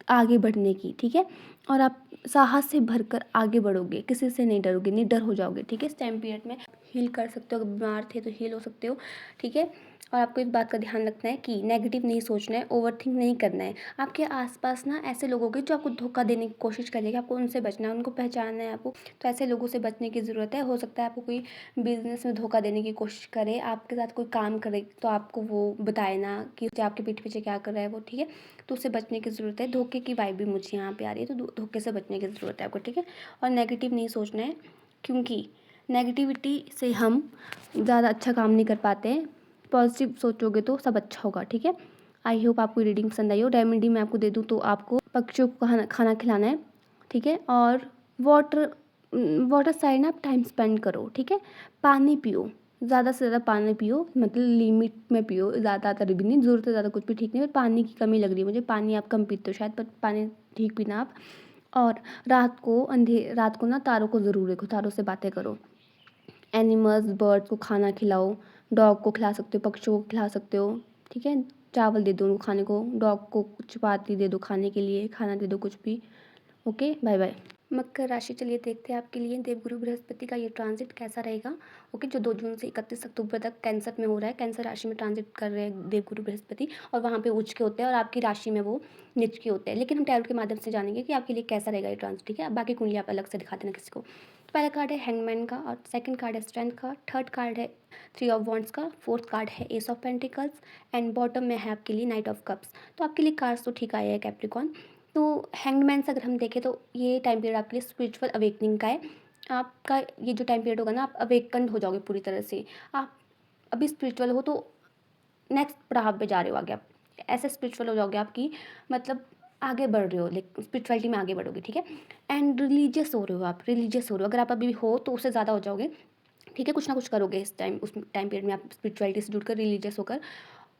आगे बढ़ने की, ठीक है। और आप साहस से भरकर आगे बढ़ोगे, किसी से नहीं डरोगे, निडर हो जाओगे, ठीक है। इस टाइम पीरियड में हील कर सकते हो, अगर बीमार थे तो हील हो सकते हो, ठीक है। और आपको इस बात का ध्यान रखना है कि नेगेटिव नहीं सोचना है, ओवरथिंक नहीं करना है। आपके आसपास ना ऐसे लोग होंगे जो आपको धोखा देने की कोशिश करेंगे, आपको उनसे बचना है, उनको पहचानना है आपको। तो ऐसे लोगों से बचने की ज़रूरत है। हो सकता है आपको कोई बिजनेस में धोखा देने की कोशिश करे, आपके साथ कोई काम करे तो आपको वो बताए ना कि आपके पीठ पीछे क्या कर रहा है वो, ठीक है। तो उससे बचने की ज़रूरत है। धोखे की वाइब भी मुझे यहाँ पे आ रही है, तो धोखे से बचने की ज़रूरत है आपको, ठीक है। और नेगेटिव नहीं सोचना है, क्योंकि नेगेटिविटी से हम ज़्यादा अच्छा काम नहीं कर पाते हैं। पॉजिटिव सोचोगे तो सब अच्छा होगा, ठीक है। आई होप आपको रीडिंग पसंद आई हो। रेमेडी मैं आपको दे दूँ तो आपको पक्षियों को खाना खिलाना है, ठीक है। और वाटर वाटर साइड ना आप टाइम स्पेंड करो, ठीक है। पानी पियो, ज़्यादा से ज़्यादा पानी पियो, मतलब लिमिट में पियो, ज़्यादातर भी नहीं, ज़रूरत से ज़्यादा कुछ भी ठीक नहीं है। पानी की कमी लग रही है मुझे, पानी आप कम पीते हो शायद, पर पानी ठीक पीना आप। और रात को ना तारों को ज़रूर देखो, तारों से बातें करो। एनिमल्स बर्ड्स को खाना खिलाओ, डॉग को खिला सकते हो, पक्षियों को खिला सकते हो, ठीक है। चावल दे दो उनको खाने को, डॉग को चपाती दे दो खाने के लिए, खाना दे दो कुछ भी, ओके। Bye bye. मकर राशि, चलिए देखते हैं आपके लिए देवगुरु बृहस्पति का ये ट्रांजिट कैसा रहेगा, ओके। जो 2 जून से 31 अक्टूबर तक कैंसर में हो रहा है, कैंसर राशि में ट्रांजिट कर रहे हैं देवगुरु बृहस्पति, और वहाँ पे उच्च के होते हैं और आपकी राशि में वो नीच के होते हैं। लेकिन हम टैरोट के माध्यम से जानेंगे कि आपके लिए कैसा रहेगा ये ट्रांजिट, ठीक है। बाकी कुंडली आप अलग से दिखा देना किसी को। तो पहला कार्ड है हैंगमैन का, और सेकंड कार्ड है स्ट्रेंथ का, थर्ड कार्ड है 3 ऑफ वॉन्ड्स का, फोर्थ कार्ड है S of pentacles, and bottom में है आपके लिए नाइट ऑफ कप्स। तो आपके लिए कार्ड्स तो ठीक आए हैं कैप्रिकॉन। तो हैंगमैन से अगर हम देखें तो ये टाइम पीरियड आपके लिए स्पिरिचुअल अवेकनिंग का है। आपका ये जो टाइम पीरियड होगा ना, आप अवेकन हो जाओगे पूरी तरह से। आप अभी स्पिरिचुअल हो तो नेक्स्ट पड़ाव पे जा रहे हो आगे, आप ऐसे स्पिरिचुअल हो जाओगे आपकी, मतलब आगे बढ़ रहे हो, लेकिन स्पिरिचुअलिटी में आगे बढ़ोगे, ठीक है। एंड रिलीजियस हो रहे हो, आप रिलीजियस हो रहे हो, अगर आप अभी हो तो उससे ज़्यादा हो जाओगे, ठीक है। कुछ ना कुछ करोगे इस टाइम, उस टाइम पीरियड में आप स्पिरिचुअलिटी से जुड़कर रिलीजियस होकर।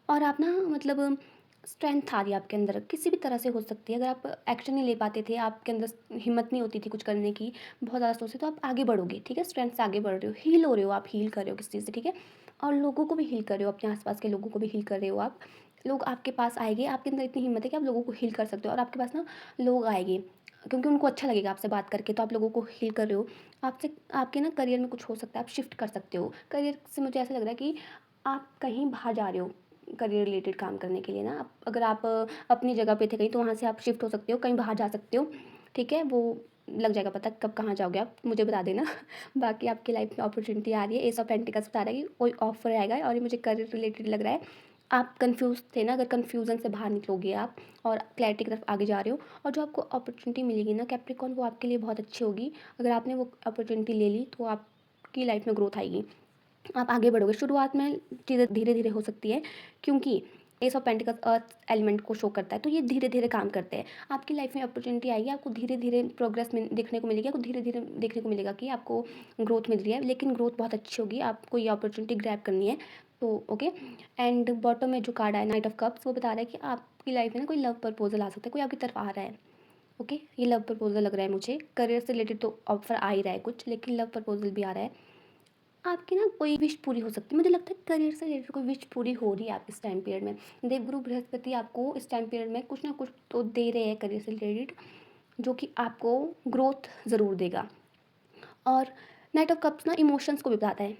और आप ना मतलब स्ट्रेंथ आ रही है आपके अंदर, किसी भी तरह से हो सकती है। अगर आप एक्शन नहीं ले पाते थे, आपके अंदर हिम्मत नहीं होती थी कुछ करने की, बहुत ज़्यादा सोचते, तो आप आगे बढ़ोगे, ठीक है। स्ट्रेंथ से आगे बढ़ रहे हो, हील हो रहे हो, आप हील कर रहे हो किसी चीज़ से, ठीक है। और लोगों को भी हील कर रहे हो, अपने आसपास के लोगों को भी हील कर रहे हो आप। लोग आपके पास आएंगे, आपके अंदर इतनी हिम्मत है कि आप लोगों को हील कर सकते हो, और आपके पास ना लोग आएंगे क्योंकि उनको अच्छा लगेगा आपसे बात करके, तो आप लोगों को हील कर रहे हो। आपसे आपके ना करियर में कुछ हो सकता है, आप शिफ्ट कर सकते हो करियर से। मुझे ऐसा लग रहा है कि आप कहीं बाहर जा रहे हो करियर रिलेटेड काम करने के लिए ना। अगर आप अपनी जगह पे थे कहीं, तो वहाँ से आप शिफ्ट हो सकते हो, कहीं बाहर जा सकते हो, ठीक है। वो लग जाएगा पता कब कहाँ जाओगे आप, मुझे बता देना। बाकी आपकी लाइफ में अपॉर्चुनिटी आ रही है, एस ऑफ पेंटिकल्स बता रहा है कि कोई ऑफर आएगा, और ये मुझे करियर रिलेटेड लग रहा है। आप कंफ्यूज थे ना, अगर कंफ्यूजन से बाहर निकलोगे आप और क्लैरिटी की तरफ आगे जा रहे हो, और जो आपको अपॉर्चुनिटी मिलेगी ना कैप्रिकॉन, वो आपके लिए बहुत अच्छी होगी। अगर आपने वो अपॉर्चुनिटी ले ली तो आपकी लाइफ में ग्रोथ आएगी, आप आगे बढ़ोगे। शुरुआत में चीज़ें धीरे धीरे हो सकती है, क्योंकि S of pentacles earth element को शो करता है, तो ये धीरे धीरे काम करते हैं। आपकी लाइफ में अपॉर्चुनिटी आएगी, आपको धीरे धीरे प्रोग्रेस में देखने को मिलेगी, आपको धीरे धीरे देखने को मिलेगा कि आपको ग्रोथ मिल रही है, लेकिन ग्रोथ बहुत अच्छी होगी। आपको ये अपॉर्चुनिटी ग्रैब करनी है, तो ओके। एंड बॉटम में जो कार्ड है नाइट ऑफ कप्स, वो बता रहा है कि आपकी लाइफ में ना कोई लव प्रपोजल आ सकता है, कोई आपकी तरफ आ रहा है, ओके। ये लव प्रपोजल लग रहा है मुझे, करियर से रिलेटेड तो ऑफर आ ही रहा है कुछ, लेकिन लव प्रपोजल भी आ रहा है। आपकी ना कोई विश पूरी हो सकती है, मुझे लगता है करियर से रिलेटेड कोई विश पूरी हो रही है आप इस टाइम पीरियड में। देवगुरु बृहस्पति आपको इस टाइम पीरियड में कुछ ना कुछ तो दे रहे हैं करियर से रिलेटेड, जो कि आपको ग्रोथ ज़रूर देगा। और नाइट ऑफ कप्स ना इमोशंस को भी बताता है।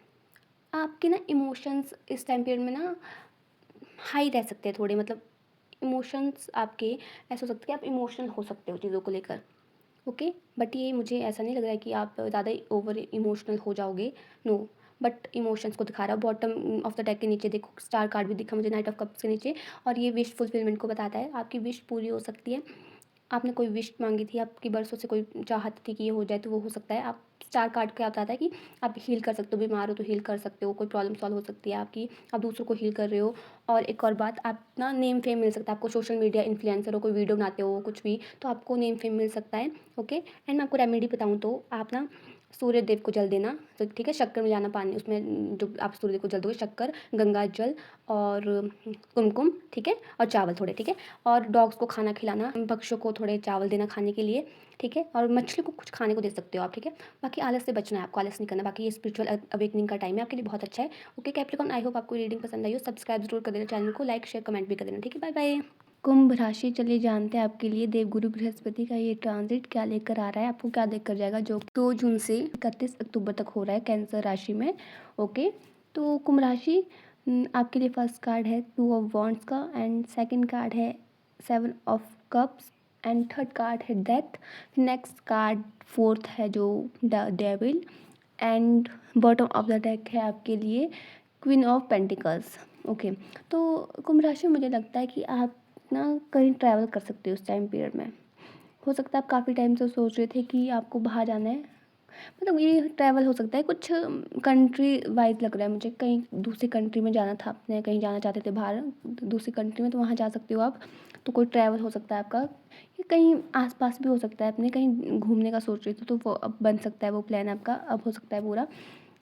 आपके ना इमोशंस इस टाइम पीरियड में ना हाई रह सकते हैं थोड़े, मतलब इमोशंस आपके ऐसा हो सकता है कि आप इमोशनल हो सकते हो चीज़ों को लेकर, ओके। बट ये मुझे ऐसा नहीं लग रहा है कि आप ज़्यादा ओवर इमोशनल हो जाओगे, नो। बट इमोशंस को दिखा रहा है। बॉटम ऑफ द डेक के नीचे देखो स्टार कार्ड भी दिखा मुझे नाइट ऑफ कप्स के नीचे, और ये विश फुलफिलमेंट को बताता है। आपकी विश पूरी हो सकती है। आपने कोई विश मांगी थी, आपकी बरसों से कोई चाहत थी कि ये हो जाए, तो वो हो सकता है। आप स्टार कार्ड क्या बताता है कि आप हील कर सकते हो, बीमार हो तो हील कर सकते हो, कोई प्रॉब्लम सॉल्व हो सकती है आपकी, आप दूसरों को हील कर रहे हो। और एक और बात, आप ना नेम फेम मिल सकता है आपको, सोशल मीडिया इन्फ्लुएंसर हो, कोई वीडियो बनाते हो कुछ भी, तो आपको नेम फेम मिल सकता है। ओके। एंड मैं आपको रेमेडी बताऊँ तो आप ना सूर्य देव को जल देना, तो ठीक है, शक्कर मिलाना पानी उसमें, जो आप सूर्य देव को जल दोगे, शक्कर, गंगा जल और कुमकुम, ठीक है, और चावल थोड़े, ठीक है। और डॉग्स को खाना खिलाना, पक्षियों को थोड़े चावल देना खाने के लिए, ठीक है। और मछली को कुछ खाने को दे सकते हो आप, ठीक है। बाकी आलस से बचना है आपको, आलस नहीं करना। बाकी ये स्पिरिचुअल अवेकनिंग का टाइम है, आपके लिए बहुत अच्छा है। ओके कैप्रिकॉर्न, आई होप आपको रीडिंग पसंद आई हो। सब्सक्राइब जरूर कर देना चैनल को, लाइक शेयर कमेंट भी कर देना, ठीक है। Bye bye. कुंभ राशि, चलिए जानते हैं आपके लिए देवगुरु बृहस्पति का ये ट्रांजिट क्या लेकर आ रहा है, आपको क्या लेकर जाएगा, जो 2 जून से 31 अक्टूबर तक हो रहा है कैंसर राशि में। ओके। तो कुंभ राशि, आपके लिए फर्स्ट कार्ड है 2 ऑफ वॉन्ड्स का, एंड सेकंड कार्ड है 7 of cups, and third card है डेथ। नेक्स्ट कार्ड फोर्थ है जो the devil, and bottom of the deck है आपके लिए क्वीन ऑफ पेंटिकल्स। ओके। तो कुंभ राशि में मुझे लगता है कि आप ना कहीं ट्रैवल कर सकते हो उस टाइम पीरियड में। हो सकता है आप काफ़ी टाइम से सोच रहे थे कि आपको बाहर जाना है, मतलब ये ट्रैवल हो सकता है कुछ कंट्री वाइज लग रहा है मुझे, कहीं दूसरी कंट्री में जाना था आपने, कहीं जाना चाहते थे बाहर दूसरी कंट्री में, तो वहाँ जा सकते हो आप। तो कोई ट्रैवल हो सकता है आपका, या कहीं आसपास भी हो सकता है, अपने कहीं घूमने का सोच रहे थे तो वो अब बन सकता है, वो प्लान आपका अब हो सकता है पूरा।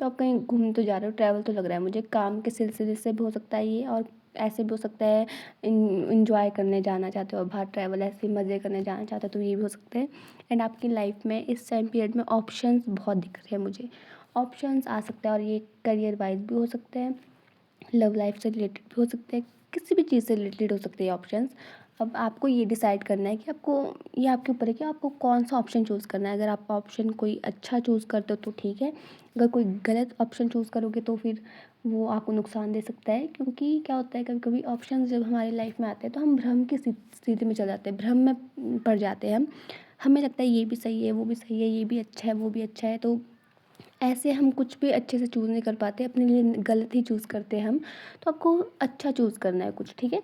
तो आप कहीं घूमने तो जा रहे हो, ट्रैवल तो लग रहा है मुझे, काम के सिलसिले से भी हो सकता है ये, और ऐसे भी हो सकता है इंजॉय करने जाना चाहते हो बाहर, ट्रैवल ऐसे मज़े करने जाना चाहते हो, तो ये भी हो सकते हैं। एंड आपकी लाइफ में इस टाइम पीरियड में ऑप्शंस बहुत दिख रहे हैं मुझे, ऑप्शंस आ सकते हैं, और ये करियर वाइज भी हो सकते हैं, लव लाइफ से रिलेटेड भी हो सकते हैं, किसी भी चीज़ से रिलेटेड हो सकते हैं ऑप्शंस। अब आपको ये डिसाइड करना है कि आपको, ये आपके ऊपर है कि आपको कौन सा ऑप्शन चूज़ करना है। अगर आप ऑप्शन कोई अच्छा चूज़ करते हो तो ठीक है, अगर कोई गलत ऑप्शन चूज़ करोगे तो फिर वो आपको नुकसान दे सकता है। क्योंकि क्या होता है, कभी कभी ऑप्शन जब हमारी लाइफ में आते हैं तो हम भ्रम की स्थिति में चल जाते हैं, भ्रम में पड़ जाते हैं हम, हमें लगता है ये भी सही है, वो भी सही है, ये भी अच्छा है, वो भी अच्छा है, तो ऐसे हम कुछ भी अच्छे से चूज़ नहीं कर पाते, अपने लिए गलत ही चूज़ करते हैं हम। तो आपको अच्छा चूज़ करना है कुछ, ठीक है।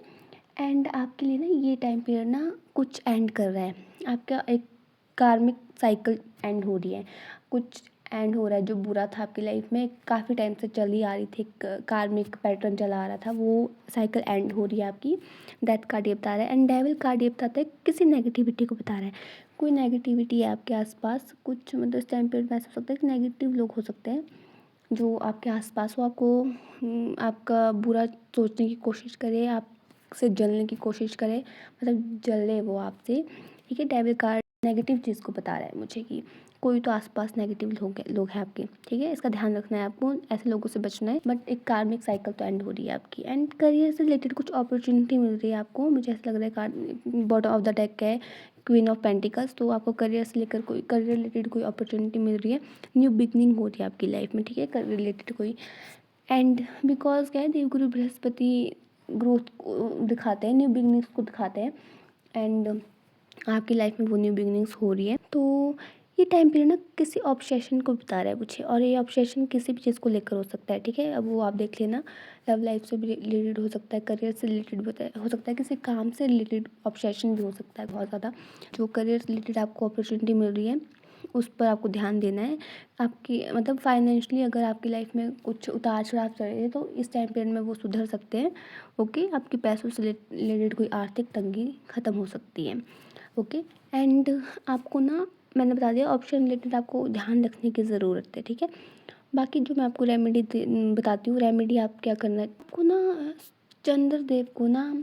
एंड आपके लिए ना ये टाइम पीरियड ना कुछ एंड कर रहा है, आपका एक कार्मिक साइकिल एंड हो रही है, कुछ एंड हो रहा है जो बुरा था आपकी लाइफ में, काफ़ी टाइम से चली आ रही थी, एक कार्मिक पैटर्न चला आ रहा था, वो साइकिल एंड हो रही है आपकी। डेथ कार्ड ये बता रहा है, एंड डेविल कार्ड ये बताता है किसी नेगेटिविटी को बता रहा है, कोई नेगेटिविटी है आपके आसपास, कुछ मतलब इस टाइम पीरियड में ऐसा हो सकता है कि नेगेटिव लोग हो सकते हैं जो आपके आसपास हो, आपको आपका बुरा सोचने की कोशिश करे, आपसे जलने की कोशिश करे, मतलब जले वो आपसे, ठीक है। डेविल कार्ड नेगेटिव चीज़ को बता रहा है मुझे कि कोई तो आसपास नेगेटिव लोग हैं आपके, ठीक है, इसका ध्यान रखना है आपको, ऐसे लोगों से बचना है। बट एक कार्मिक साइकिल तो एंड हो रही है आपकी, एंड करियर से रिलेटेड कुछ अपॉर्चुनिटी मिल रही है आपको, मुझे ऐसा लग रहा है। Card bottom of the deck है क्वीन ऑफ पेंटिकल्स, तो आपको करियर से लेकर कोई करियर रिलेटेड कोई अपॉर्चुनिटी मिल रही है, न्यू बिगनिंग हो रही है आपकी लाइफ में, ठीक है, करियर रिलेटेड कोई। एंड बिकॉज क्या है, देवगुरु बृहस्पति ग्रोथ को दिखाते हैं, न्यू बिगनिंग्स को दिखाते हैं, एंड आपकी लाइफ में वो न्यू बिगनिंग्स हो रही है। तो ये टाइम पीरियड ना किसी ऑब्सेशन को बता रहा है मुझे, और ये ऑब्सेशन किसी भी चीज़ को लेकर हो सकता है, ठीक है। अब वो आप देख लेना, लव लाइफ से भी रिलेटेड हो सकता है, करियर से रिलेटेड हो सकता है, किसी काम से रिलेटेड ऑब्सेशन भी हो सकता है बहुत ज़्यादा। जो करियर से रिलेटेड आपको अपॉर्चुनिटी मिल रही है उस पर आपको ध्यान देना है। आपकी मतलब फाइनेंशियली अगर आपकी लाइफ में कुछ उतार चढ़ाव चल रहे हैं तो इस टाइम पीरियड में वो सुधर सकते हैं। ओके, आपकी पैसों से रिलेटेड कोई आर्थिक तंगी ख़त्म हो सकती है। ओके। एंड आपको ना, मैंने बता दिया, ऑप्शन रिलेटेड आपको ध्यान रखने की ज़रूरत है, ठीक है। बाकी जो मैं आपको रेमेडी बताती हूँ, रेमेडी आप क्या करना है, आपको ना चंद्रदेव को ना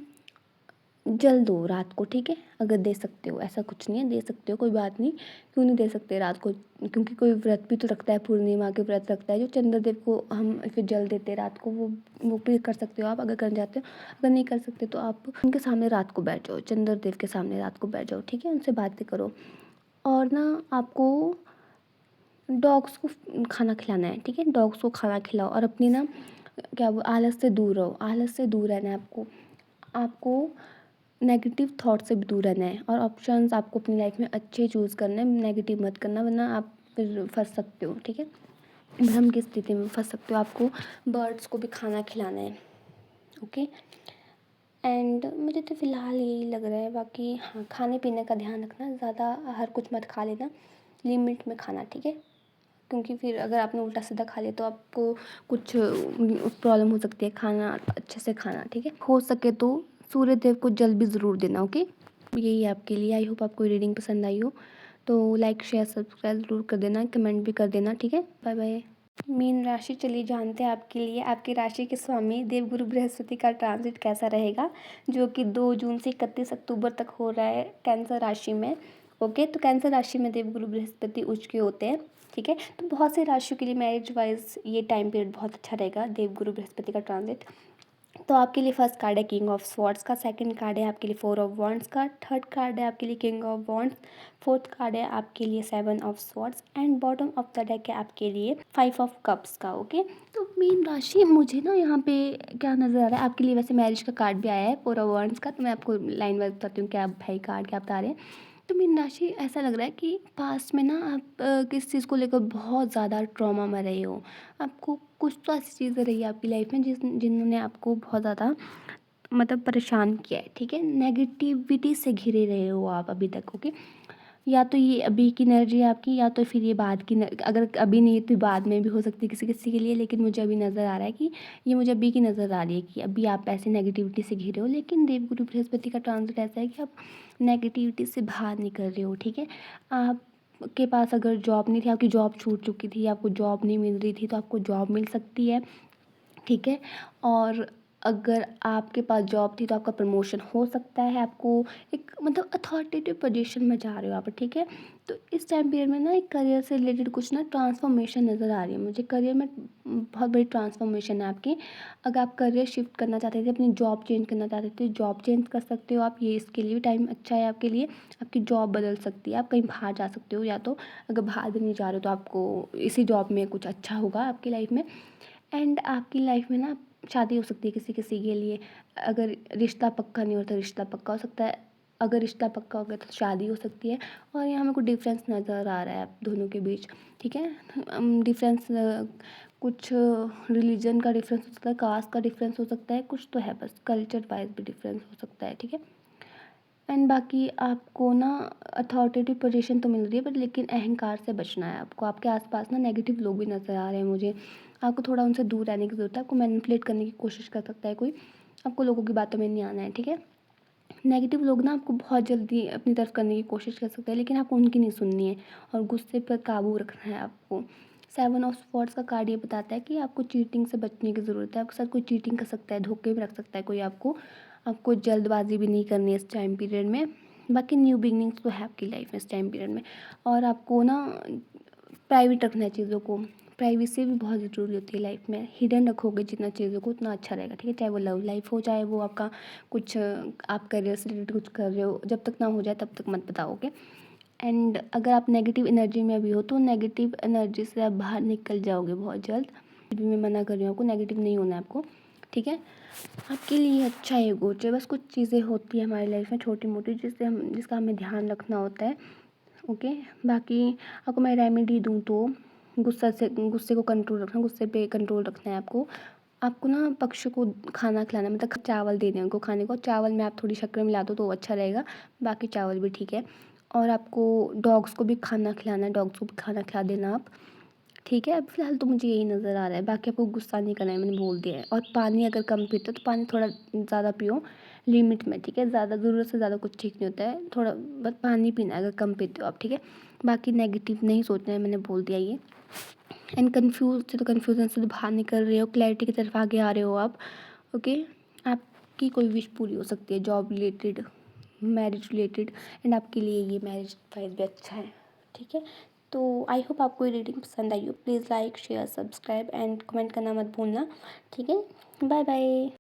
जल दो रात को, ठीक है, अगर दे सकते हो, ऐसा कुछ नहीं है, दे सकते हो, कोई बात नहीं, क्यों नहीं दे सकते रात को, क्योंकि कोई व्रत भी तो रखता है, पूर्णिमा के व्रत रखता है जो चंद्रदेव को हम फिर जल देते हैं रात को, वो भी कर सकते हो आप अगर करना चाहते हो। अगर नहीं कर सकते तो आप उनके सामने रात को बैठ जाओ, चंद्रदेव के सामने रात को बैठ जाओ, ठीक है, उनसे बातें करो। और ना आपको डॉग्स को खाना खिलाना है, ठीक है, डॉग्स को खाना खिलाओ, और अपनी ना क्या वो आलस से दूर रहो, आलस से दूर रहना है आपको, आपको नेगेटिव थॉट से भी दूर रहना है, और ऑप्शंस आपको अपनी लाइफ में अच्छे चूज़ करना है, नेगेटिव मत करना, वरना आप फिर फंस सकते हो, ठीक है। भ्रम की स्थिति में फंस सकते हो। आपको बर्ड्स को भी खाना खिलाना है, ओके। एंड मुझे तो फ़िलहाल यही लग रहा है। बाकी हाँ, खाने पीने का ध्यान रखना, ज़्यादा हर कुछ मत खा लेना, लिमिट में खाना, ठीक है। क्योंकि फिर अगर आपने उल्टा सीधा खा लिया तो आपको कुछ प्रॉब्लम हो सकती है। खाना अच्छे से खाना, ठीक है। हो सके तो सूर्य देव को जल भी ज़रूर देना, ओके। यही है आपके लिए। आई होप आपको रीडिंग पसंद आई हो। तो लाइक शेयर सब्सक्राइब ज़रूर कर देना, कमेंट भी कर देना, ठीक है। Bye bye. मीन राशि, चलिए जानते हैं आपके लिए आपकी राशि के स्वामी देवगुरु बृहस्पति का ट्रांजिट कैसा रहेगा, जो कि 2 जून से 31 अक्टूबर तक हो रहा है कैंसर राशि में, ओके। तो कैंसर राशि में देवगुरु बृहस्पति उच्च के होते हैं, ठीक है। तो बहुत से राशियों के लिए मैरिज वाइज ये टाइम पीरियड बहुत अच्छा रहेगा, देवगुरु बृहस्पति का ट्रांजिट। तो आपके लिए फर्स्ट कार्ड है किंग ऑफ स्वॉर्ड्स का, सेकंड कार्ड है आपके लिए 4 ऑफ वॉन्ड्स का, थर्ड कार्ड है आपके लिए king of wands, fourth card है आपके लिए 7 of swords and bottom of the deck है आपके लिए 5 ऑफ कप्स का, ओके। तो मीन राशि, मुझे ना यहाँ पे क्या नज़र आ रहा है आपके लिए, वैसे मैरिज का कार्ड भी आया है 4 ऑफ वॉन्ड्स का। तो मैं आपको लाइन वाइज बताती हूँ क्या भाई कार्ड क्या बता रहे हैं। तो मीन राशि, ऐसा लग रहा है कि पास्ट में ना आप किस चीज़ को लेकर बहुत ज़्यादा ट्रॉमा में रहे हो। आपको कुछ तो ऐसी चीज़ें रही है आपकी लाइफ में जिन्होंने आपको बहुत ज़्यादा मतलब परेशान किया है, ठीक है। नेगेटिविटी से घिरे रहे हो आप अभी तक, ओके। या तो ये अभी की एनर्जी है आपकी, या तो फिर ये बाद की अगर अभी नहीं तो बाद में भी हो सकती है किसी किसी के लिए। लेकिन मुझे अभी नज़र आ रहा है कि ये मुझे अभी की नज़र आ रही है कि अभी आप ऐसे नेगेटिविटी से घिरे हो। लेकिन देवगुरु बृहस्पति का ट्रांजिट ऐसा है कि आप नेगेटिविटी से बाहर निकल रहे हो, ठीक है। आप के पास अगर जॉब नहीं थी, आपकी जॉब छूट चुकी थी, आपको जॉब नहीं मिल रही थी, तो आपको जॉब मिल सकती है, ठीक है। और अगर आपके पास जॉब थी तो आपका प्रमोशन हो सकता है। आपको एक मतलब अथॉरिटेटिव पोजीशन में जा रहे हो आप, ठीक है। तो इस टाइम पीरियड में ना एक करियर से रिलेटेड कुछ ना ट्रांसफॉर्मेशन नज़र आ रही है मुझे। करियर में बहुत बड़ी ट्रांसफॉर्मेशन है आपकी। अगर आप करियर शिफ्ट करना चाहते थे, अपनी जॉब चेंज करना चाहते थे, जॉब चेंज कर सकते हो आप। ये इसके लिए भी टाइम अच्छा है आपके लिए। आपकी जॉब बदल सकती है, आप कहीं बाहर जा सकते हो, या तो अगर बाहर भी नहीं जा रहे हो तो आपको इसी जॉब में कुछ अच्छा होगा आपकी लाइफ में। एंड आपकी लाइफ में ना शादी हो सकती है किसी किसी के लिए। अगर रिश्ता पक्का नहीं होता, रिश्ता पक्का हो सकता है। अगर रिश्ता पक्का हो गया तो शादी हो सकती है। और यहाँ मेरे को डिफरेंस नज़र आ रहा है आप दोनों के बीच, ठीक है। डिफरेंस कुछ रिलीजन का डिफरेंस हो सकता है, कास्ट का डिफरेंस हो सकता है, कुछ तो है, बस कल्चर वाइज भी डिफरेंस हो सकता है, ठीक है। एंड बाकी आपको ना अथॉरिटेटिव पोजीशन तो मिल रही है, बट लेकिन अहंकार से बचना है आपको। आपके आसपास ना नेगेटिव लोग भी नज़र आ रहे हैं मुझे। आपको थोड़ा उनसे दूर रहने की ज़रूरत है। आपको मैनिपुलेट करने की कोशिश कर सकता है कोई। आपको लोगों की बातों में नहीं आना है, ठीक है। नेगेटिव लोग ना आपको बहुत जल्दी अपनी तरफ करने की कोशिश कर सकते हैं, लेकिन आपको उनकी नहीं सुननी है और गुस्से पर काबू रखना है आपको। 7 ऑफ स्वॉर्ड्स का कार्ड ये बताता है कि आपको चीटिंग से बचने की ज़रूरत है। आपके साथ कोई चीटिंग कर सकता है, धोखे में रख सकता है कोई आपको। आपको जल्दबाजी भी नहीं करनी है इस टाइम पीरियड में। बाकी न्यू बिगनिंग्स तो है आपकी लाइफ में इस टाइम पीरियड में। और आपको ना प्राइवेट रखना है चीज़ों को। प्राइवेसी भी बहुत ज़रूरी होती है लाइफ में। हिडन रखोगे जितना चीज़ों को उतना अच्छा रहेगा, ठीक है। चाहे वो लव लाइफ हो, चाहे वो आपका कुछ आप करियर से रिलेटेड कुछ कर रहे हो, जब तक ना हो जाए तब तक मत बताओगे। एंड अगर आप नेगेटिव एनर्जी में अभी हो तो नेगेटिव एनर्जी से आप बाहर निकल जाओगे बहुत जल्द। अभी मैं मना कर रही हूँ आपको, नेगेटिव नहीं होना है आपको, ठीक है। आपके लिए अच्छा है गोचर। बस कुछ चीज़ें होती है हमारी लाइफ में छोटी मोटी जिसका हमें ध्यान रखना होता है, ओके। बाकी आपको मैं रेमेडी दूँ तो गुस्से को कंट्रोल रखना, गुस्से पे कंट्रोल रखना है आपको। आपको ना पक्षी को खाना खिलाना, मतलब चावल देने हैं उनको खाने को। चावल में आप थोड़ी शक्कर मिला दो तो अच्छा रहेगा, बाकी चावल भी ठीक है। और आपको डॉग्स को भी खाना खिलाना है, डॉग्स को भी खाना खिला देना आप, ठीक है। अब फ़िलहाल तो मुझे यही नज़र आ रहा है। बाकी आपको गुस्सा नहीं करना है, मैंने बोल दिया है। और पानी अगर कम पीते हो तो पानी थोड़ा ज़्यादा पियो लिमिट में, ठीक है। ज़्यादा ज़रूरत से ज़्यादा कुछ ठीक नहीं होता है, थोड़ा बस पानी पीना है अगर कम पीते हो आप, ठीक है। बाकी नेगेटिव नहीं सोचना है, मैंने बोल दिया ये। एंड कन्फ्यूज़न से तो बाहर निकल रहे हो, क्लैरिटी की तरफ आगे आ रहे हो आप, ओके। आपकी कोई विश पूरी हो सकती है, job related, marriage related. And आपके लिए ये मैरिज वाइज भी अच्छा है, ठीक है। तो आई होप आपको ये रीडिंग पसंद आई हो। Please like share subscribe and comment करना मत भूलना, ठीक है। Bye bye.